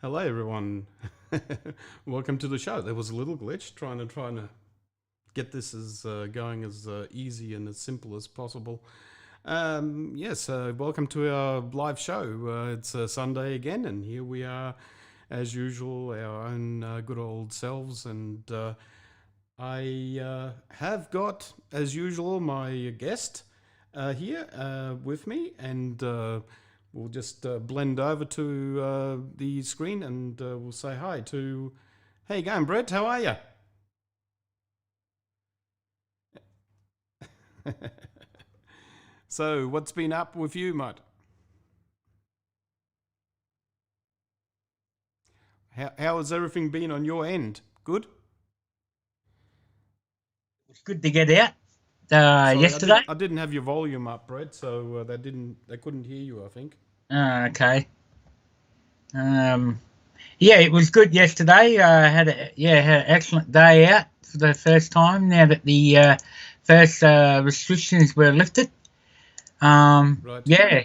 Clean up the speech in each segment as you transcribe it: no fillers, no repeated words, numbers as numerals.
Hello, everyone. Welcome to the show. There was a little glitch trying to get this as going as easy and as simple as possible. Yes, welcome to our live show. It's Sunday again, and here we are, as usual, our own good old selves. And I have got, as usual, my guest here with me, and we'll just blend over to the screen and we'll say hi to. How you going, Brett? How are you? So, what's been up with you, mate? How has everything been on your end? Good. It's good to get out. Sorry, Yesterday. I didn't have your volume up, Brett, so they couldn't hear you, I think. Okay. Yeah, it was good yesterday. Had an excellent day out for the first time now that the first restrictions were lifted. Right. Yeah,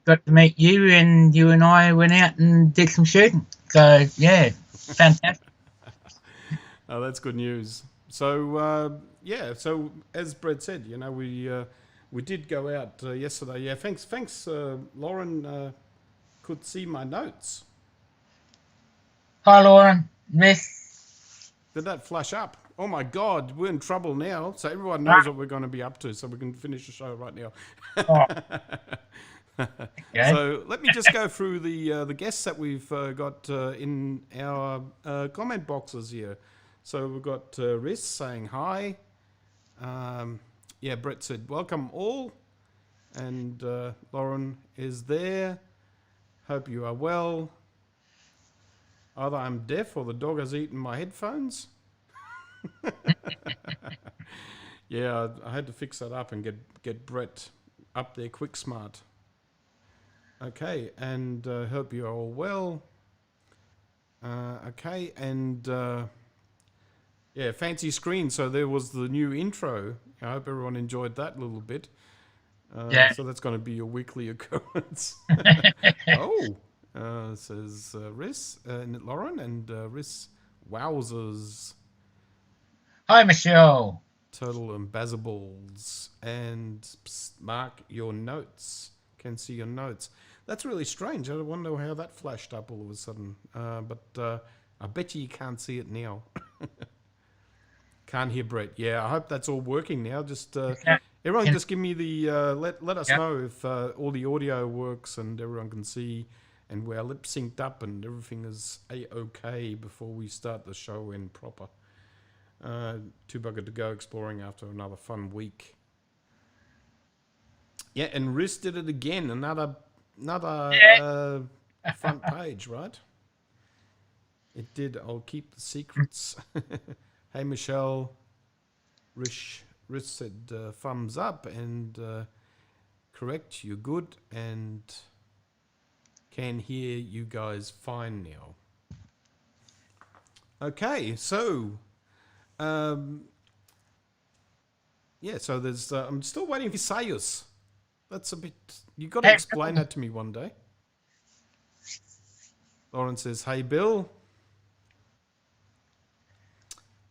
got to meet you, and you and I went out and did some shooting. So yeah, fantastic. Oh, that's good news. So yeah, so as Brett said, we did go out yesterday. Yeah, thanks, Lauren. Could see my notes. Hi, Lauren. Miss. Did that flash up? Oh my God, we're in trouble now. So everyone knows what we're going to be up to, so we can finish the show right now. Oh, okay. So let me just go through the guests that we've got in our comment boxes here. So we've got Riss saying hi. Yeah, Brett said welcome all, and Lauren is there. Hope you are well. Either I'm deaf or the dog has eaten my headphones. Yeah, I had to fix that up and get Brett up there quick smart. Okay, and hope you are all well. Okay, and yeah, fancy screen. So there was the new intro. I hope everyone enjoyed that little bit. Yeah. So that's going to be your weekly occurrence. Oh, says Riss and Lauren and Riss. Wowzers. Hi, Michelle. Total and Bazaballs. And mark your notes. Can see your notes. That's really strange. I wonder how that flashed up all of a sudden. But I bet you can't see it now. Can't hear Brett. Yeah, I hope that's all working now. Just everyone, just give me the let us know if all the audio works and everyone can see, and we're lip synced up and everything is a-okay before we start the show in proper. Too buggered to go exploring after another fun week. Yeah, and Riz did it again. Another front page, right? It did. I'll keep the secrets. Hey, Michelle. Riz said thumbs up and correct. You're good and can hear you guys fine now. Okay, so yeah, so there's. I'm still waiting for Sayus. That's a bit. You got to explain that to me one day. Lauren says, "Hey, Bill,"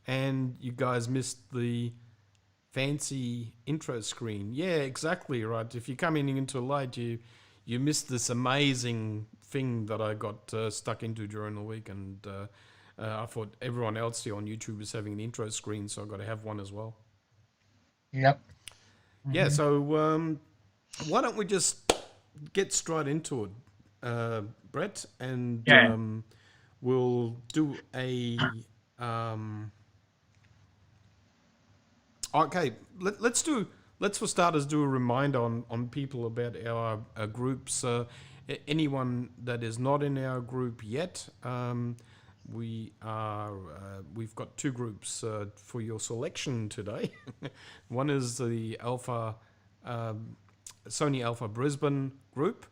and you guys missed the fancy intro screen. Yeah, exactly right. If you're coming into late, you missed this amazing thing that I got stuck into during the week, and I thought everyone else here on YouTube was having an intro screen, so I got to have one as well. Yep. Yeah, so why don't we just get straight into it, Brett, and we'll do a. Okay, let's for starters do a reminder on people about our groups. Anyone that is not in our group yet, we've got two groups for your selection today. One is the Sony Alpha Brisbane group,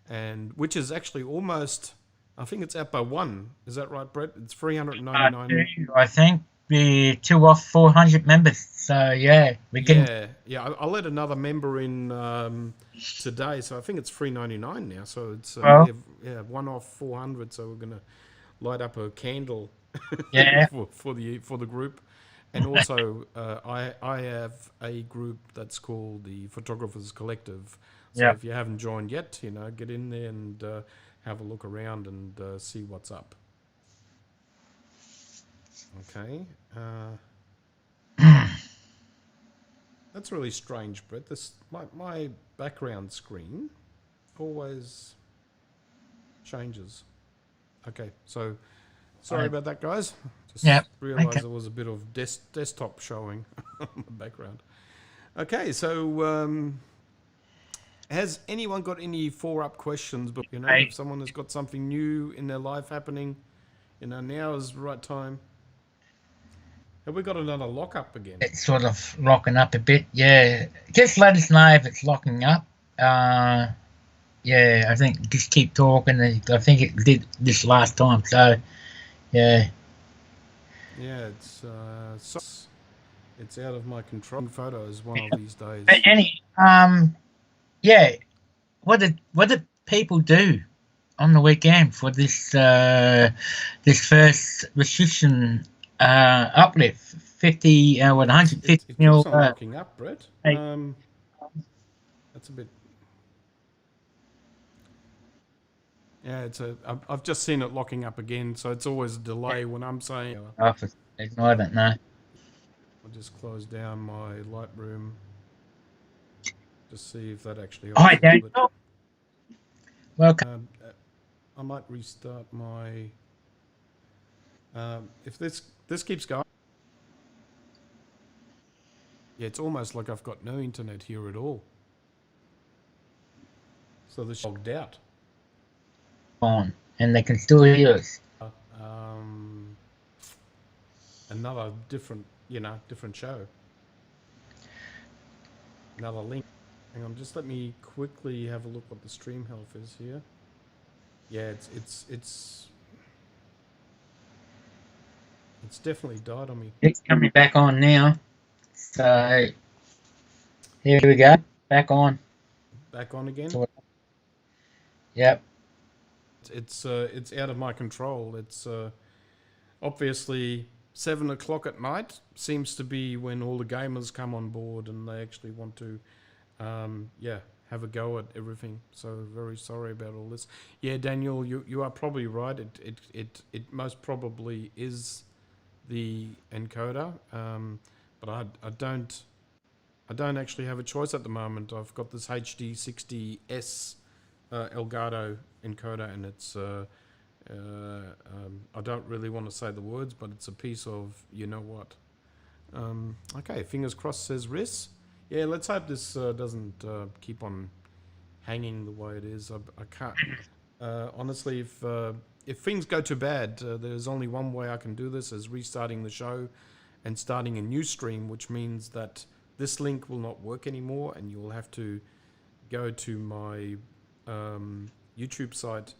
and which is actually almost, I think it's at by one. Is that right, Brett? It's 399. I think. be 2 off 400 members. So yeah, we can. Yeah. I'll let another member in today, so I think it's $3.99 now. So it's Well, yeah, 1 off 400. So we're gonna light up a candle yeah, for the group, and also I have a group that's called the Photographers Collective. So yeah. if you haven't joined yet, get in there and have a look around and see what's up. Okay. That's really strange, Brett. My background screen always changes. Okay, so sorry about that, guys. Yeah. Just Okay. realised there was a bit of desktop showing on the background. Okay, so has anyone got any 4-up questions? But if someone has got something new in their life happening, now is the right time. Have we got another lock-up again? It's sort of locking up a bit. Yeah. Just let us know if it's locking up. Yeah, I think just keep talking. I think it did this last time. So yeah. Yeah, it's out of my control. Photos one of these days. But yeah. What did people do on the weekend for this first restriction uplift? 150 It mil. keeps on locking up, Brett. Hey. That's a bit. Yeah, I've just seen it locking up again, so it's always a delay when I'm saying. Office. Ignore that. No. I'll just close down my Lightroom. Just see if that actually Hi, helps a Dan. little bit. Welcome. I might restart my. If this keeps going. Yeah, it's almost like I've got no internet here at all. So this logged out. On, and they can still hear us. Another different show. Another link. Hang on, just let me quickly have a look what the stream health is here. Yeah, it's definitely died on me. It's coming back on now. So here we go. Back on. Back on again. Yep. It's out of my control. It's obviously 7 o'clock at night seems to be when all the gamers come on board and they actually want to, have a go at everything. So very sorry about all this. Yeah, Daniel, you are probably right. It most probably is the encoder, but I don't actually have a choice at the moment. I've got this HD60S Elgato encoder, and it's I don't really want to say the words, but it's a piece of you know what. Okay, fingers crossed, says Riss. Yeah, let's hope this doesn't keep on hanging the way it is. I can't honestly. If things go too bad, there's only one way I can do this: is restarting the show and starting a new stream, which means that this link will not work anymore, and you will have to go to my YouTube site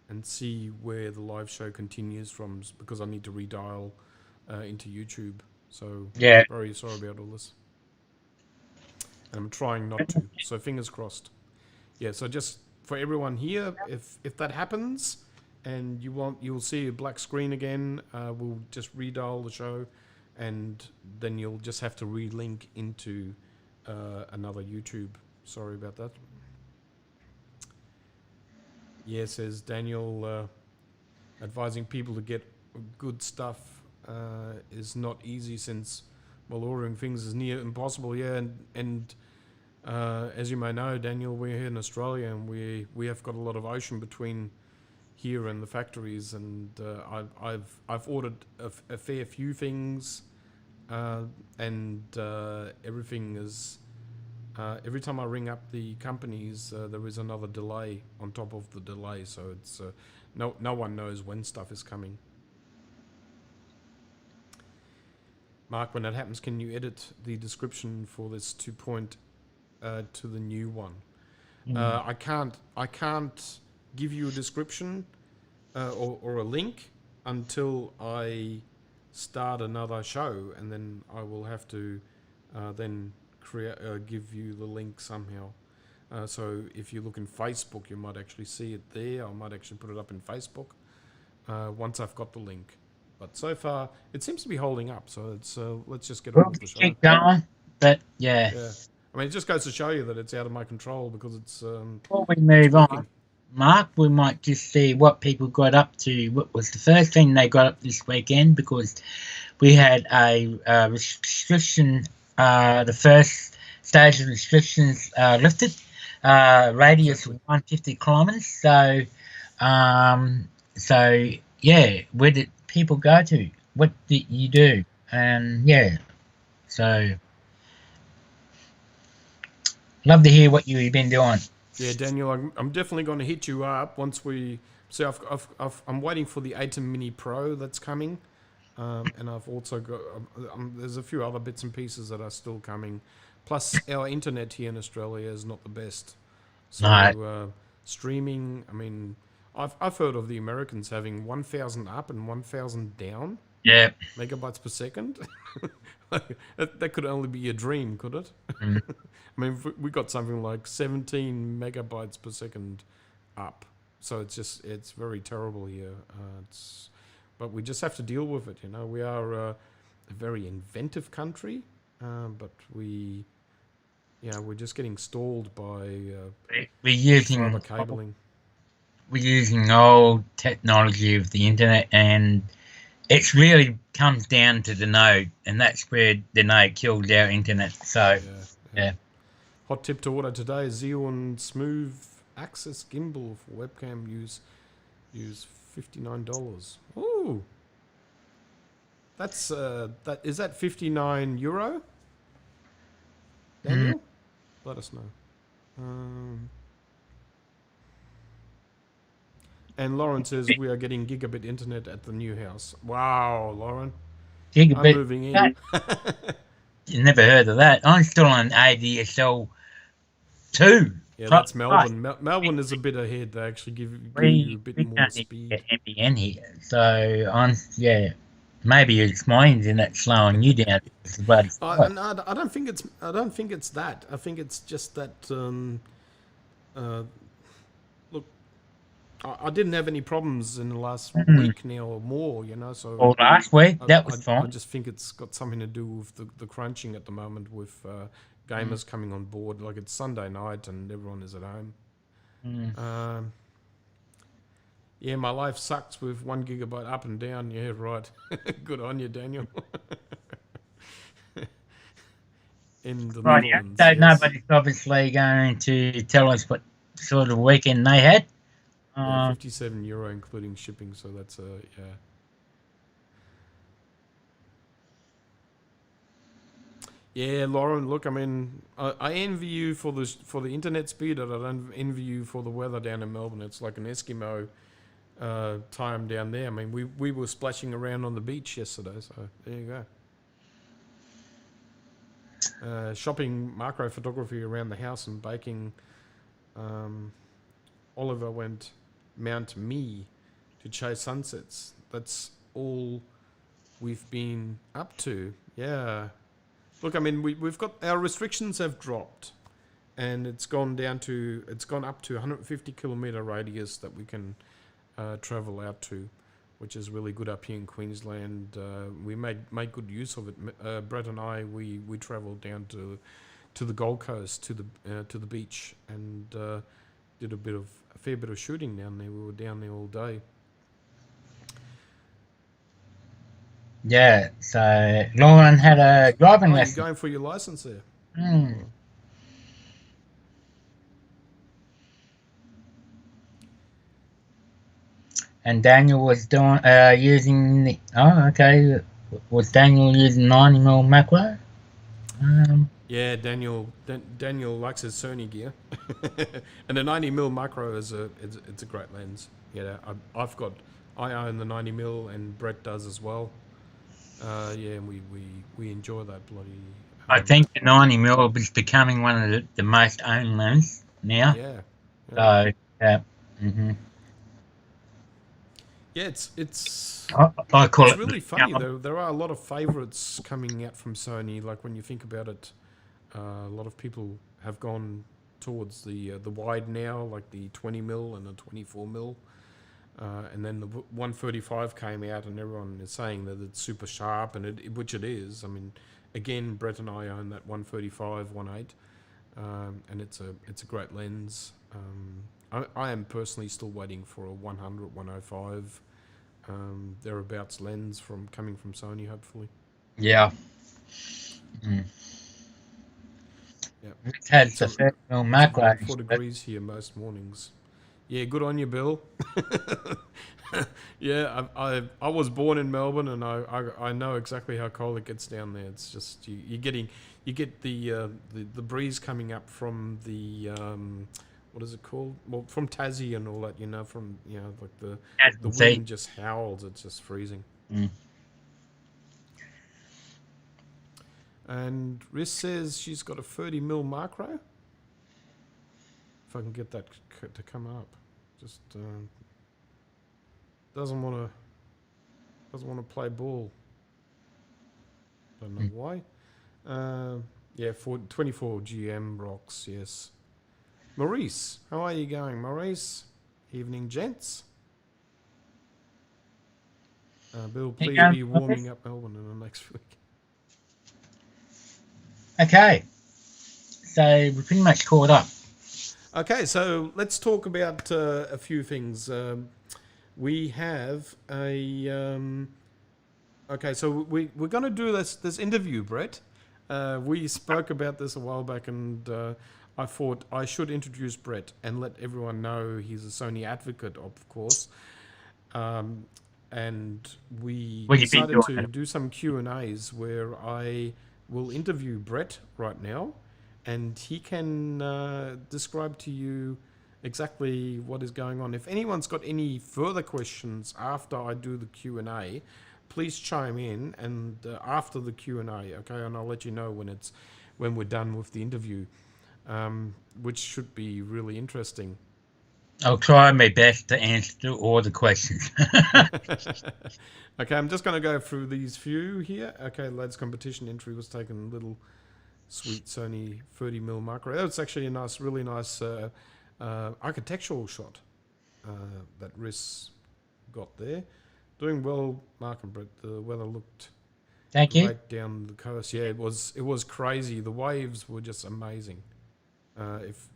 and see where the live show continues from, because I need to redial into YouTube. So Yeah. very sorry about all this. And I'm trying not to. So fingers crossed. Yeah. So just for everyone here, if that happens and you'll see a black screen again, we'll just redial the show, and then you'll just have to relink into another YouTube. Sorry about that. Yeah, says Daniel, advising people to get good stuff is not easy, since, well, ordering things is near impossible. Yeah, and as you may know, Daniel, we're here in Australia, and we have got a lot of ocean between here and the factories, and I've ordered a fair few things, and everything is. Every time I ring up the companies, there is another delay on top of the delay, so it's no one knows when stuff is coming. Mark, when that happens, can you edit the description for this 2.0 to the new one? I can't give you a description or a link until I start another show, and then I will have to then give you the link somehow. So if you look in Facebook, you might actually see it there. I might actually put it up in Facebook once I've got the link. But so far, it seems to be holding up. So it's let's just get on with the show. Keep going, but yeah. I mean, it just goes to show you that it's out of my control because it's. Before we move on, Mark, we might just see what people got up to. What was the first thing they got up this weekend? Because we had a restriction, the first stage of restrictions lifted, radius of 150 kilometres. So, yeah, where did people go to? What did you do? And yeah, so love to hear what you've been doing. Yeah, Daniel, I'm definitely going to hit you up once we. So I'm waiting for the Atom Mini Pro that's coming, and I've also got. There's a few other bits and pieces that are still coming. Plus, our internet here in Australia is not the best. So streaming. I mean, I've heard of the Americans having 1,000 up and 1,000 down. Yeah. Megabytes per second. That could only be a dream, could it? Mm. I mean, we got something like 17 megabytes per second up. So it's very terrible here. But we just have to deal with it. You know, we are a very inventive country, but we're just getting stalled by fiber cabling. We're using old technology of the internet, and it really comes down to the node, and that's where the node kills our internet. So, yeah. Hot tip to order today: Xeon Smooth Access Gimbal for webcam use $59. Ooh, that's is that €59? Daniel, let us know. And Lauren says we are getting gigabit internet at the new house. Wow, Lauren, gigabit. I'm moving in. You never heard of that? I'm still on ADSL 2. Yeah, that's Melbourne. Melbourne is a bit ahead. They actually give you a bit more speed. Get NBN here, so maybe it's my internet slowing you down. I don't think it's that. I think it's just that. Look, I didn't have any problems in the last week now or more. You know, so last week that was fine. I just think it's got something to do with the crunching at the moment with. Gamers coming on board, like it's Sunday night and everyone is at home. Yeah, my life sucks with 1 gigabyte up and down. Yeah, right. Good on you, Daniel. In the Netherlands, so yes. Nobody's obviously going to tell us what sort of weekend they had. €57 including shipping, so that's yeah. Yeah, Lauren. Look, I mean, I envy you for the internet speed, and I don't envy you for the weather down in Melbourne. It's like an Eskimo time down there. I mean, we were splashing around on the beach yesterday, so there you go. Shopping macro photography around the house and baking. Oliver went Mount Me to chase sunsets. That's all we've been up to. Yeah. Look, I mean, we've got our restrictions have dropped, and it's gone up to 150 kilometre radius that we can travel out to, which is really good up here in Queensland. We made good use of it. Brett and I we travelled down to the Gold Coast to the beach and did a fair bit of shooting down there. We were down there all day. Yeah, so Lauren had a driving lesson. You're going for your license there. And Daniel was doing using the. Oh, okay. Was Daniel using 90mm macro? Yeah, Daniel likes his Sony gear, and the 90mm macro is it's a great lens. Yeah, I own the 90mm, and Brett does as well. Yeah, and we enjoy that bloody. I think the 90mm is becoming one of the most owned lenses now. Yeah. So yeah. Yeah, it's I call it's it. really funny. There are a lot of favorites coming out from Sony. Like when you think about it, a lot of people have gone towards the wide now, like the 20mm and the 24mm. And then the 135 came out, and everyone is saying that it's super sharp, and which it is. I mean, again, Brett and I own that 135 1.8, and it's a great lens. I am personally still waiting for a 100 105 thereabouts lens coming from Sony, hopefully. Yeah. Yeah. It has the 30mm macro. It's around 4 degrees here most mornings. Yeah, good on you, Bill. Yeah, I was born in Melbourne, and I know exactly how cold it gets down there. It's just you get the breeze coming up from the what is it called? Well, from Tassie and all that. From like the wind just howls. It's just freezing. And Riss says she's got a 30mm macro. If I can get that to come up, just doesn't want to play ball. Don't know why. Yeah, 24 GM rocks. Yes. Maurice, how are you going, Maurice? Evening, gents. Bill, please be warming up Melbourne in the next week. Okay, so we're pretty much caught up. Okay, so let's talk about a few things. We have a... okay, so we're going to do this interview, Brett. We spoke about this a while back, and I thought I should introduce Brett and let everyone know he's a Sony advocate, of course. And we decided to do some Q&As where I will interview Brett right now, and he can describe to you exactly what is going on. If anyone's got any further questions after I do the Q&A, please chime in and after the Q&A, okay? And I'll let you know when we're done with the interview, which should be really interesting. I'll try my best to answer all the questions. Okay, I'm just going to go through these few here. Okay, lads, competition entry was taken. Little sweet Sony 30mm macro. That's actually a nice, really nice architectural shot that Riss got there. Doing well, Mark and Brett. The weather looked great down the coast. Yeah, it was crazy. The waves were just amazing.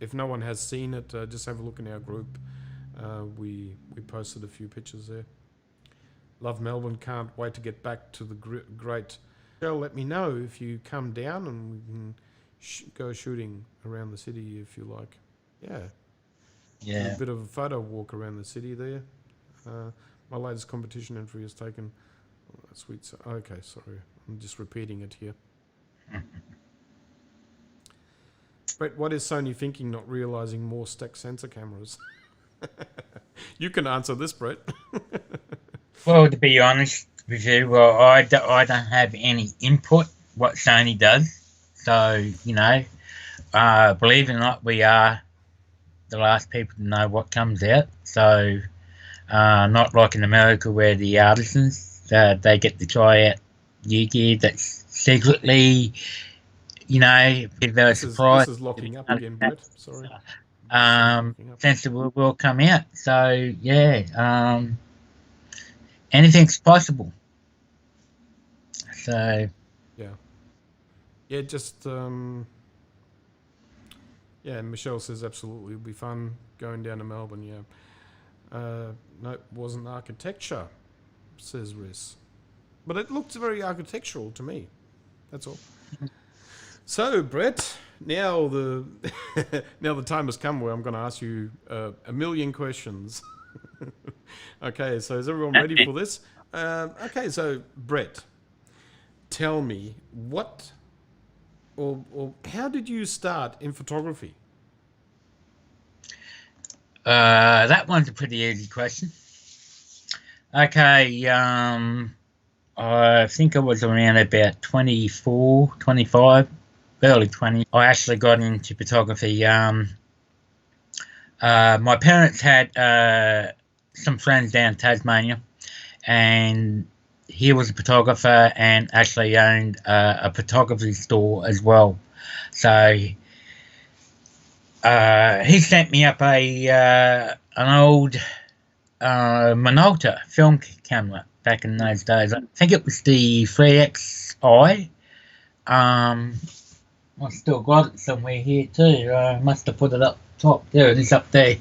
If no one has seen it, just have a look in our group. We posted a few pictures there. Love Melbourne. Can't wait to get back to the great show. Let me know if you come down, and we can go shooting around the city if you like. Yeah. A bit of a photo walk around the city there. My latest competition entry is taken. Sweet. Okay, sorry. I'm just repeating it here. Brett, what is Sony thinking, not realizing more stacked sensor cameras? You can answer this, Brett. Well, to be honest with you, I don't have any input what Sony does. So, believe it or not, we are the last people to know what comes out. So, not like in America where the artisans, they get to try out new gear that's secretly, if they're surprised. This is locking up again, Brett. Sorry. Sensor will come out. So, yeah, anything's possible. So... Yeah, just... yeah, Michelle says absolutely it'll be fun going down to Melbourne, yeah. No, it wasn't architecture, says Riss. But it looked very architectural to me. That's all. So, Brett, now the time has come where I'm going to ask you a million questions. Okay, so is everyone ready for this? Okay, so Brett, tell me what or how did you start in photography? That one's a pretty easy question. Okay, I think I was around about 24, 25, early 20. I actually got into photography. My parents had some friends down in Tasmania, and he was a photographer and actually owned a photography store as well. So he sent me up an old Minolta film camera back in those days. I think it was the 3XI. I still got it somewhere here too. I must have put it up top. There it is up there.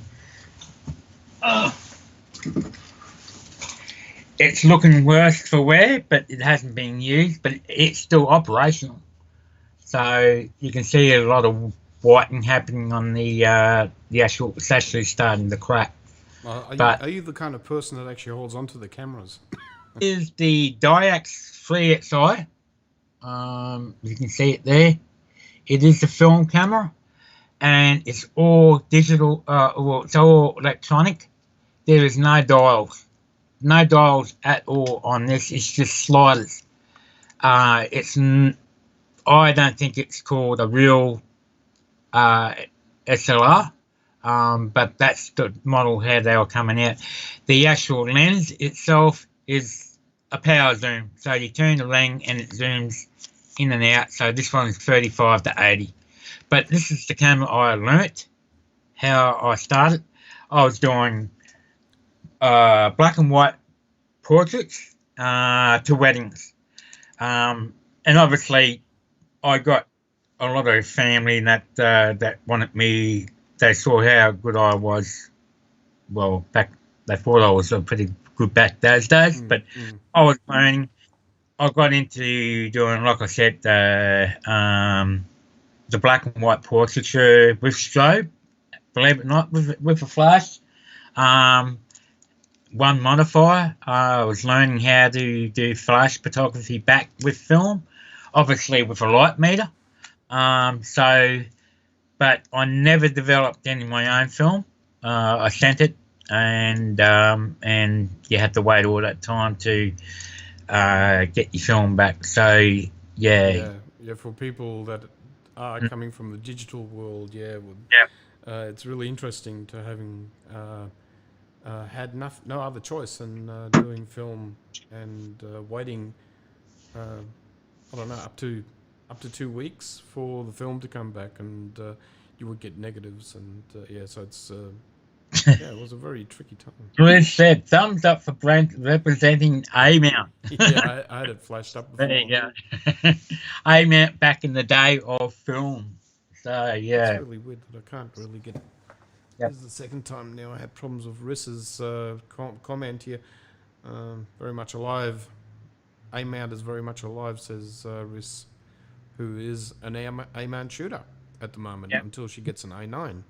It's looking worse for wear, but it hasn't been used, but it's still operational. So you can see a lot of whitening happening on the actual, it's actually starting to crack. Are you the kind of person that actually holds onto the cameras? Is the Diax 3XI. You can see it there. It is a film camera, and it's all digital. Well, it's all electronic. There is no dials at all on this. It's just sliders. I don't think it's called a real SLR, but that's the model how they were coming out. The actual lens itself is a power zoom, so you turn the ring and it zooms in and out. So this one is 35 to 80. But this is the camera I learnt how I started. I was doing black and white portraits to weddings, and obviously I got a lot of family that wanted me. They saw how good I was. Well, they thought I was pretty good back those days, but I was learning. I got into doing, like I said, the black and white portraiture with strobe, believe it or not, with a flash. One modifier. I was learning how to do flash photography back with film, obviously with a light meter. But I never developed any of my own film. I sent it, and you had to wait all that time to get your film back. So yeah. For people that are coming from the digital world, it's really interesting to having had no other choice than doing film and waiting. I don't know, up to 2 weeks for the film to come back, and you would get negatives, and so it's it was a very tricky time. Chris said, thumbs up for Brent representing A-mount. Yeah, I had it flashed up before. There you go. A-mount back in the day of film. So, yeah. It's really weird that I can't really get... This is the second time now I had problems with Riss's comment here. Very much alive. A-mount is very much alive, says Riss, who is an A-mount shooter at the moment until she gets an A9.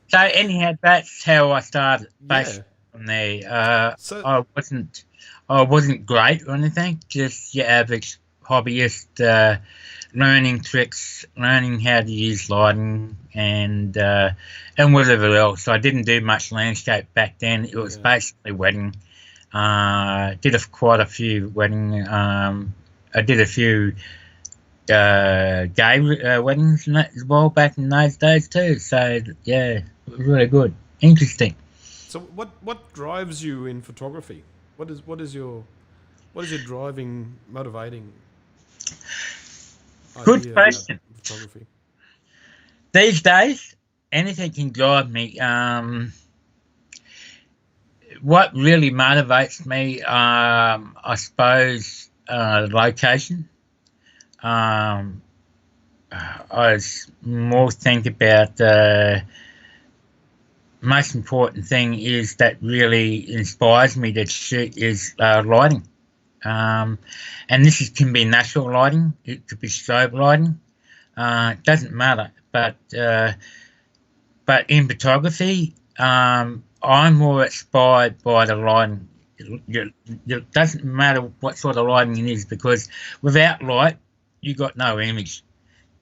So anyhow, that's how I started. Based from there, I wasn't great or anything. Just your average hobbyist, learning tricks, learning how to use lighting, and whatever else. I didn't do much landscape back then. It was basically wedding. Did quite a few wedding. I did a few gay weddings and that as well back in those days too. So yeah, it was really good, interesting. So what drives you in photography? What is your driving, motivating? Good question. Photography. These days, anything can drive me. What really motivates me, I suppose, location. I was more think about the most important thing is that really inspires me to shoot is lighting. And this can be natural lighting, it could be strobe lighting. It doesn't matter, but in photography, I'm more inspired by the lighting. It doesn't matter what sort of lighting it is, because without light, you got no image,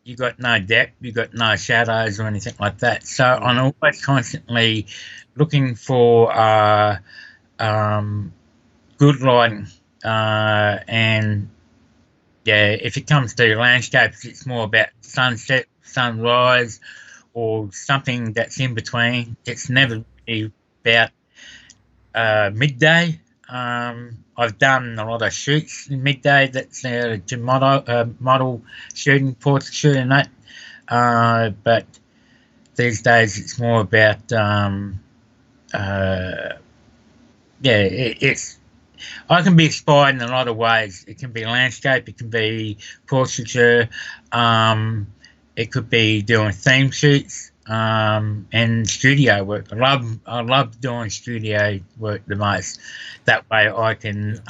you got no depth, you got no shadows or anything like that. So I'm always constantly looking for good lighting, and if it comes to landscapes, it's more about sunset, sunrise, or something that's in between. It's never really about midday. I've done a lot of shoots in midday. That's to model shooting, portrait shooting, and that. But these days it's more about it's I can be inspired in a lot of ways. It can be landscape, it can be portraiture, it could be doing theme shoots, and studio work. I love doing studio work the most. That way I can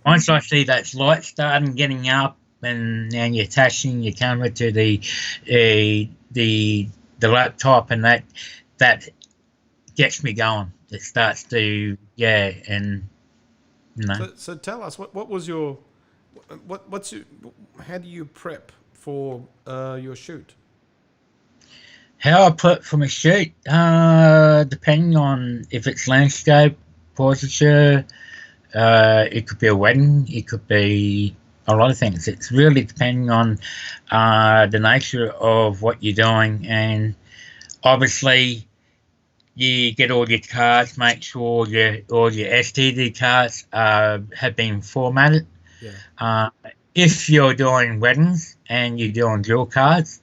once I see that light starting getting up and you're attaching your camera to the laptop, and that gets me going. It starts to and you know. So tell us what was your what's your, how do you prep for your shoot? How I prep for my shoot, depending on if it's landscape, portraiture, it could be a wedding, it could be a lot of things. It's really depending on the nature of what you're doing, and obviously you get all your cards, make sure all your STD cards have been formatted. Yeah. If you're doing weddings and you're doing dual cards,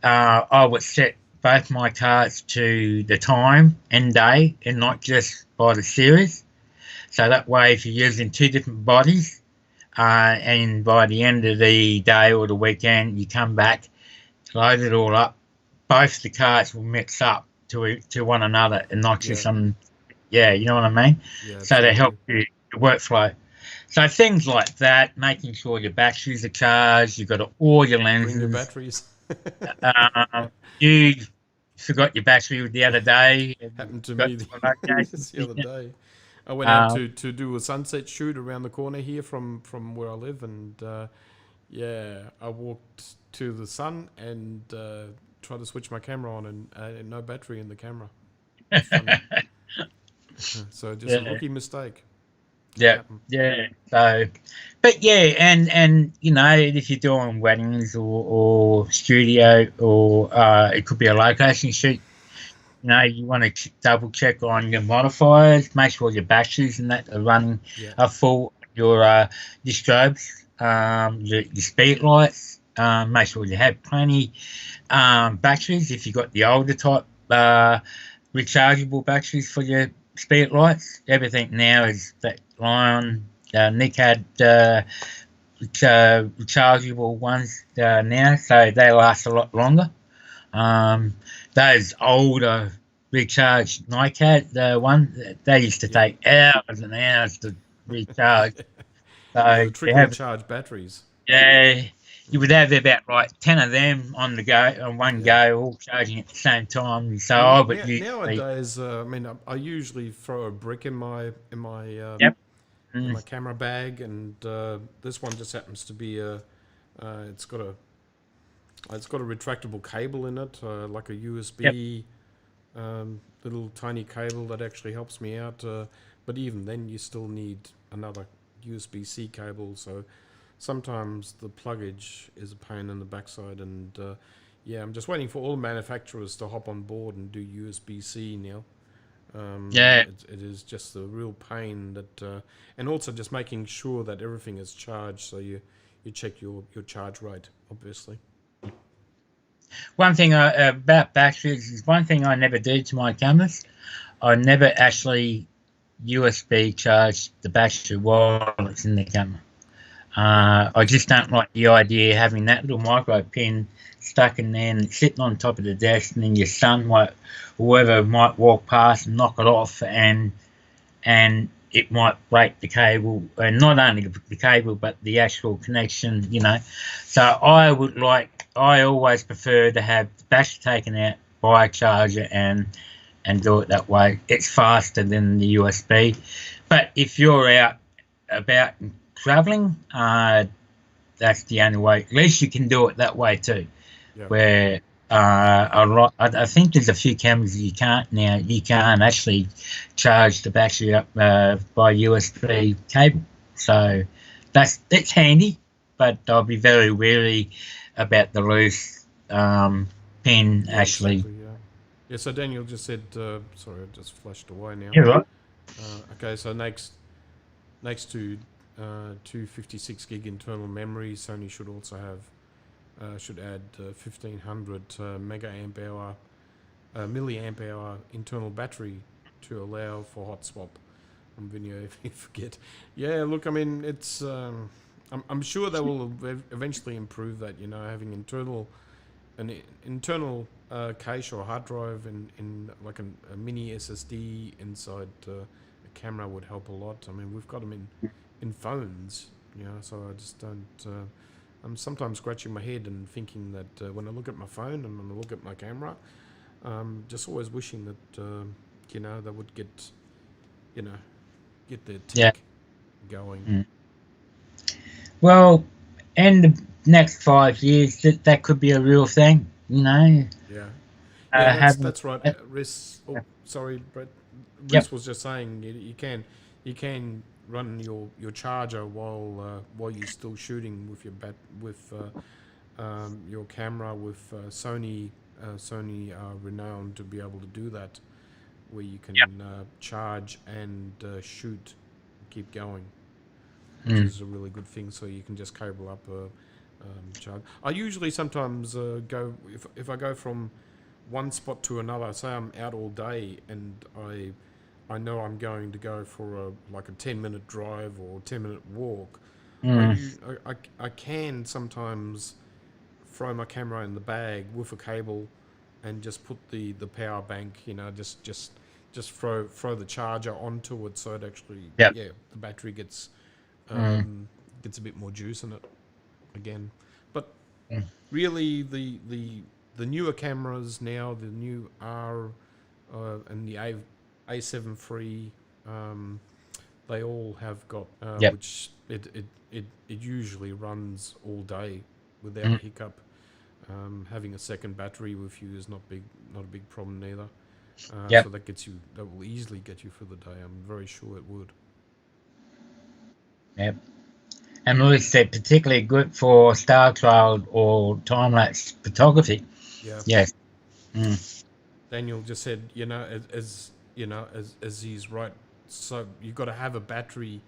I would set both my cards to the time and day and not just by the series. So that way, if you're using two different bodies, and by the end of the day or the weekend, you come back, load it all up, both the cards will mix up to one another and not just some, you know what I mean? Yeah, so to help you the workflow. So things like that, making sure your batteries are charged, you've got all your lenses. Bring your batteries. You forgot your battery the other day. Happened to me the other day. I went out to do a sunset shoot around the corner here from where I live, and I walked to the sun and tried to switch my camera on, and no battery in the camera. So just a rookie mistake. So, but and you know, if you're doing weddings or studio or it could be a location shoot, you know, you want to double check on your modifiers, make sure your batteries and that are running are full. Your strobes, your speed lights, make sure you have plenty batteries. If you've got the older type rechargeable batteries for your speed lights, everything now is that Lion, Nikon rechargeable ones now, so they last a lot longer. Those older recharged Nikon, the one they used to take hours and hours to recharge. So the trickle charge batteries. Yeah, you would have about 10 of them on the go, on one go, all charging at the same time. So nowadays, I mean, I usually throw a brick in my in my camera bag, and this one just happens to be it's got a retractable cable in it, like a USB little tiny cable that actually helps me out. But even then, you still need another USB-C cable. So sometimes the pluggage is a pain in the backside, and I'm just waiting for all manufacturers to hop on board and do USB-C now. It is just a real pain that, and also just making sure that everything is charged. So you check your charge rate, obviously. One thing about batteries is one thing I never do to my cameras. I never actually USB charge the battery while it's in the camera. I just don't like the idea of having that little micro pin stuck in there and sitting on top of the desk, and then your son whoever might walk past and knock it off, and it might break the cable, and not only the cable but the actual connection, you know. So I always prefer to have the battery taken out, buy a charger and do it that way. It's faster than the USB. But if you're out about and traveling, that's the only way. At least you can do it that way too. Yep. Where I think there's a few cameras you can't now. You can't actually charge the battery up by USB cable. So it's handy, but I'll be very wary about the loose pin actually. Exactly, Yeah, so Daniel just said, sorry, it just flashed away now. You're right. Okay, so next to 256 gig internal memory, Sony should also have, should add 1500 megaamp hour, milliamp hour internal battery to allow for hot swap on video if you forget. Yeah, look, I mean, it's, I'm sure they will eventually improve that, you know, having an internal cache or hard drive in like a mini SSD inside a camera would help a lot. I mean, we've got them in phones, you know, so I just don't. I'm sometimes scratching my head and thinking that when I look at my phone and when I look at my camera, just always wishing that you know, they would get, you know, get their tech going. Mm. Well, in the next 5 years, that could be a real thing, you know. Yeah, yeah, that's right. Uh, Riss. Oh, sorry, Brett. Yep. Riss was just saying you can run your charger while you're still shooting with your camera with Sony. Sony are renowned to be able to do that, where you can charge and shoot, keep going, which is a really good thing. So you can just cable up a charge. I usually sometimes go if I go from one spot to another. Say I'm out all day and I know I'm going to go for like a 10-minute drive or 10-minute walk. I can sometimes throw my camera in the bag with a cable and just put the power bank, you know, just throw the charger onto it, so it actually the battery gets a bit more juice in it again. But really the newer cameras now, the new R and the A7 III, they all have got which it usually runs all day without a hiccup. Having a second battery with you is not a big problem either. So that will easily get you through the day. I'm very sure it would. Yep. And Louis said particularly good for star trail or time lapse photography. Yeah. Yes. Daniel just said, you know, as he's right. So you've got to have a battery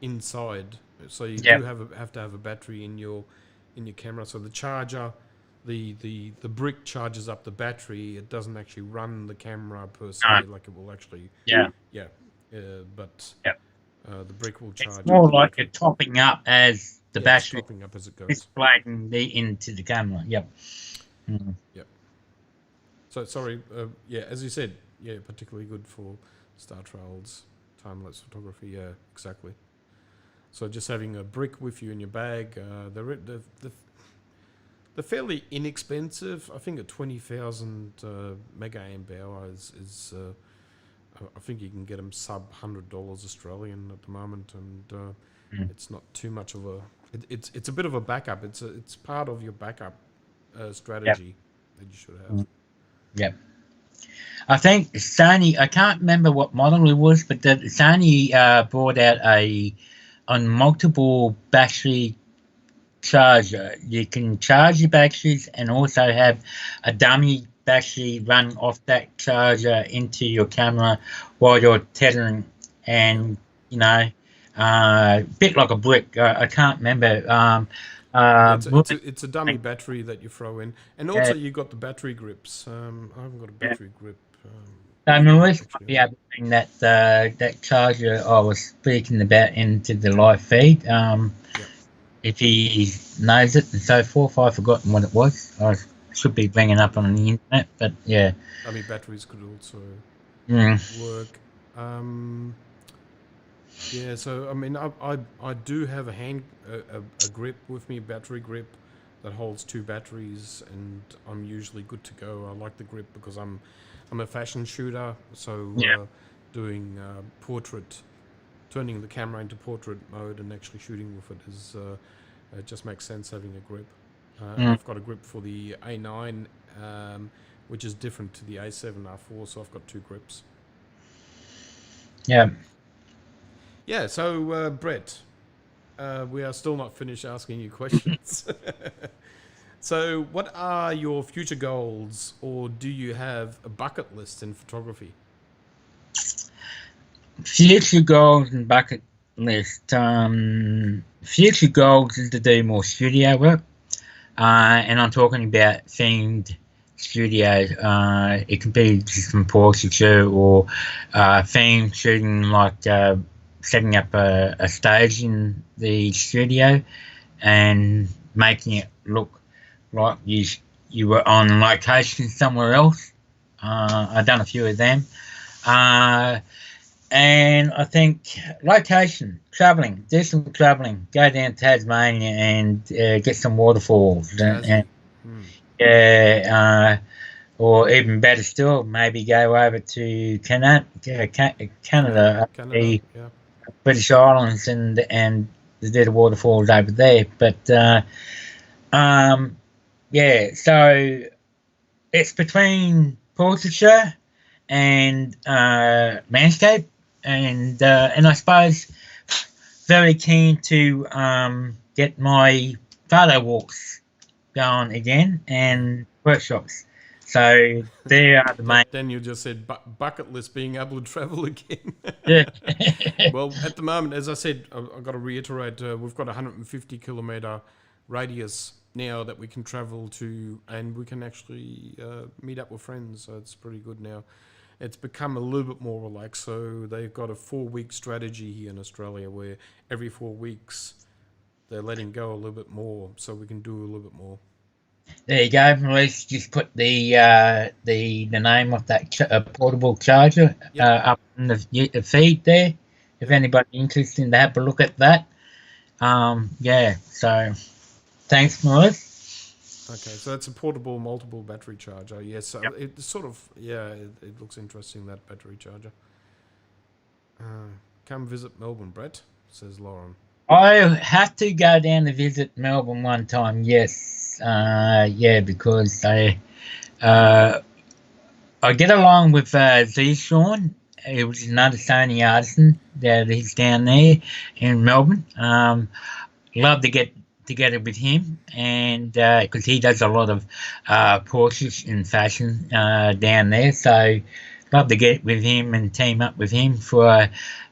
inside. So you do have to have a battery in your camera. So the charger, the brick charges up the battery. It doesn't actually run the camera per se. Like it will actually. But the brick will charge. It's more like you're topping up as the battery. It's topping up as it goes. It's plugging into the camera. Yep. Yep. So sorry. As you said, particularly good for star trails, time-lapse photography. Yeah, exactly. So just having a brick with you in your bag, they're fairly inexpensive. I think a 20,000 megaamp hour is I think you can get them sub $100 Australian at the moment, and it's not too much of a. It's a bit of a backup. It's part of your backup strategy that you should have. Yep. I think Sony, I can't remember what model it was, but Sony brought out on multiple battery charger. You can charge your batteries and also have a dummy battery run off that charger into your camera while you're tethering, and you know, bit like a brick. I can't remember. It's a dummy battery that you throw in, and also you got the battery grips. I haven't got a battery grip. Maurice might be able to bring that charger I was speaking about into the live feed. If he knows it and so forth. I've forgotten what it was. I should be bringing up on the internet, but yeah. I mean, batteries could also work. So I mean, I do have a grip with me, battery grip that holds 2 batteries, and I'm usually good to go. I like the grip because I'm a fashion shooter, so doing portrait, turning the camera into portrait mode and actually shooting with it is it just makes sense having a grip. I've got a grip for the A9, which is different to the A7 R4, so I've got 2 grips. Yeah, so Brett, we are still not finished asking you questions. So, what are your future goals, or do you have a bucket list in photography? Future goals and bucket list. Future goals is to do more studio work, and I'm talking about themed studios. It can be just from portraiture or theme shooting, like setting up a stage in the studio and making it look like you were on location somewhere else. I've done a few of them. And I think location, travelling, do some travelling, go down to Tasmania and get some waterfalls. Or even better still, maybe go over to Canada, the Yeah. British Islands, and do the waterfalls over there. But yeah, so it's between portraiture and landscape, and I suppose very keen to get my photo walks going again and workshops. So there are the main. Daniel just said bucket list, being able to travel again. Yeah. Well, at the moment, as I said, I've got to reiterate, we've got a 150 kilometre radius now that we can travel to, and we can actually meet up with friends. So it's pretty good now. It's become a little bit more relaxed. So they've got a 4-week strategy here in Australia where every 4 weeks they're letting go a little bit more, so we can do a little bit more. There you go. At least just put the name of that portable charger up in the feed there. If anybody interested to have a look at that. Yeah. So thanks, Maurice. Okay, so that's a portable multiple battery charger. Yes, so it sort of it looks interesting, that battery charger. Come visit Melbourne, Brett, says Lauren. I have to go down to visit Melbourne one time. Yes, yeah, because I get along with Z Sean. He was another Sony artisan that is down there in Melbourne. Love to get together with him, and because he does a lot of portraits in fashion down there, so love to get with him and team up with him for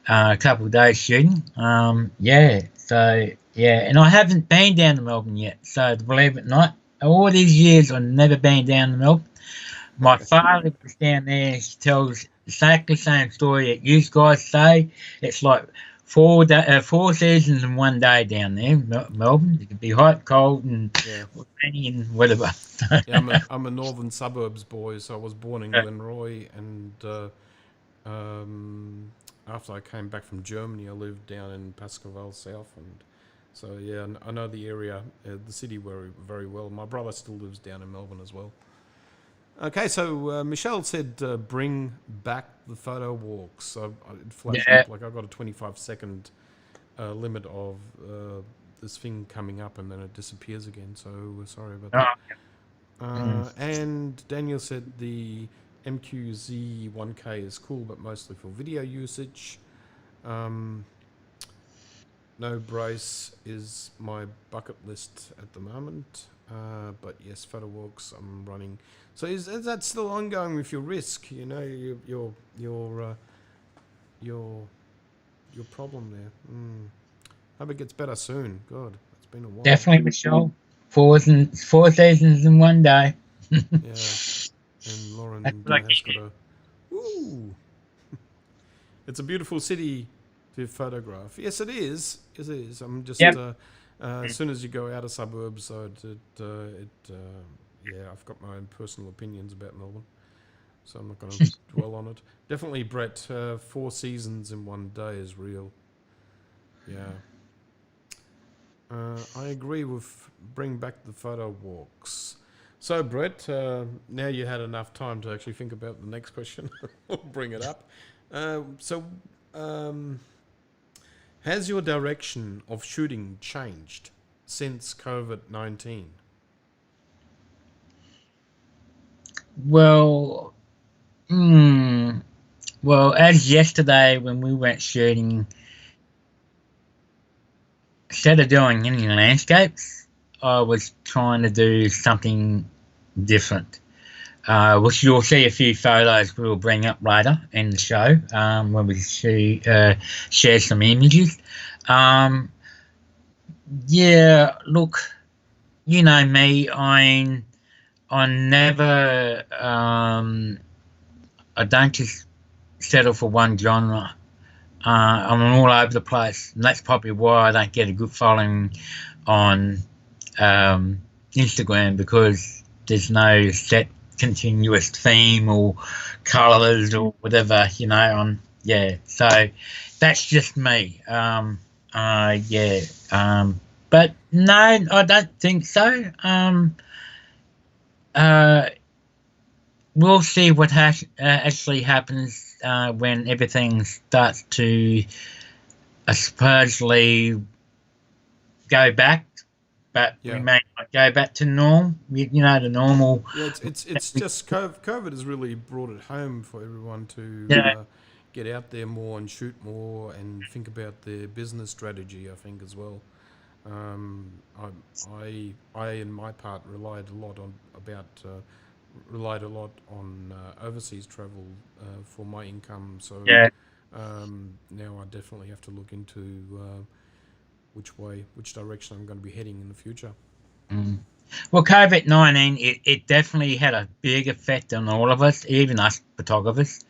a couple of days shooting. Yeah, so yeah, and I haven't been down to Melbourne yet, so believe it or not, all these years I've never been down to Melbourne. My father was down there. He tells exactly the same story that you guys say. It's like 4 seasons in one day down there, Melbourne. It can be hot, cold, and rainy and whatever. Yeah, I'm a northern suburbs boy, so I was born in Glenroy, and after I came back from Germany, I lived down in Pascoe South, and so yeah, I know the area, the city very, very well. My brother still lives down in Melbourne as well. Okay, so Michelle said bring back the photo walks. So it flashed up like I got a 25-second limit of this thing coming up, and then it disappears again. So we're sorry about that. And Daniel said the MQZ 1K is cool, but mostly for video usage. No brace is my bucket list at the moment. But yes, photo walks I'm running. So is that still ongoing with your risk? You know, your problem there. Hope it gets better soon. God, it's been a while. Definitely, Michelle. 4 seasons in one day. Yeah, and Lauren has got a. Ooh, it's a beautiful city to photograph. Yes, it is. Yes, it is. I'm just. As soon as you go out of suburbs, I've got my own personal opinions about Melbourne, so I'm not going to dwell on it. Definitely, Brett, 4 seasons in one day is real. Yeah. I agree with bring back the photo walks. So, Brett, now you had enough time to actually think about the next question. I'll bring it up. Has your direction of shooting changed since COVID-19? Well, as yesterday when we went shooting, instead of doing any landscapes, I was trying to do something different, which you'll see a few photos we'll bring up later in the show when we share some images. Yeah, look, you know me, I never, I don't just settle for one genre. I'm all over the place, and that's probably why I don't get a good following on Instagram, because there's no set continuous theme or colours or whatever, you know. Yeah, so that's just me. Yeah, but no, I don't think so. Uh, we'll see what actually happens when everything starts to supposedly go back, but we Yeah. may not go back to norm. You know, the normal. Yeah, it's just COVID has really brought it home for everyone to Yeah. get out there more and shoot more and think about their business strategy. I think as well. Um, I in my part relied a lot on overseas travel for my income. So Yeah. now I definitely have to look into which direction I'm going to be heading in the future. Mm. Well, COVID-19, it definitely had a big effect on all of us, even us photographers.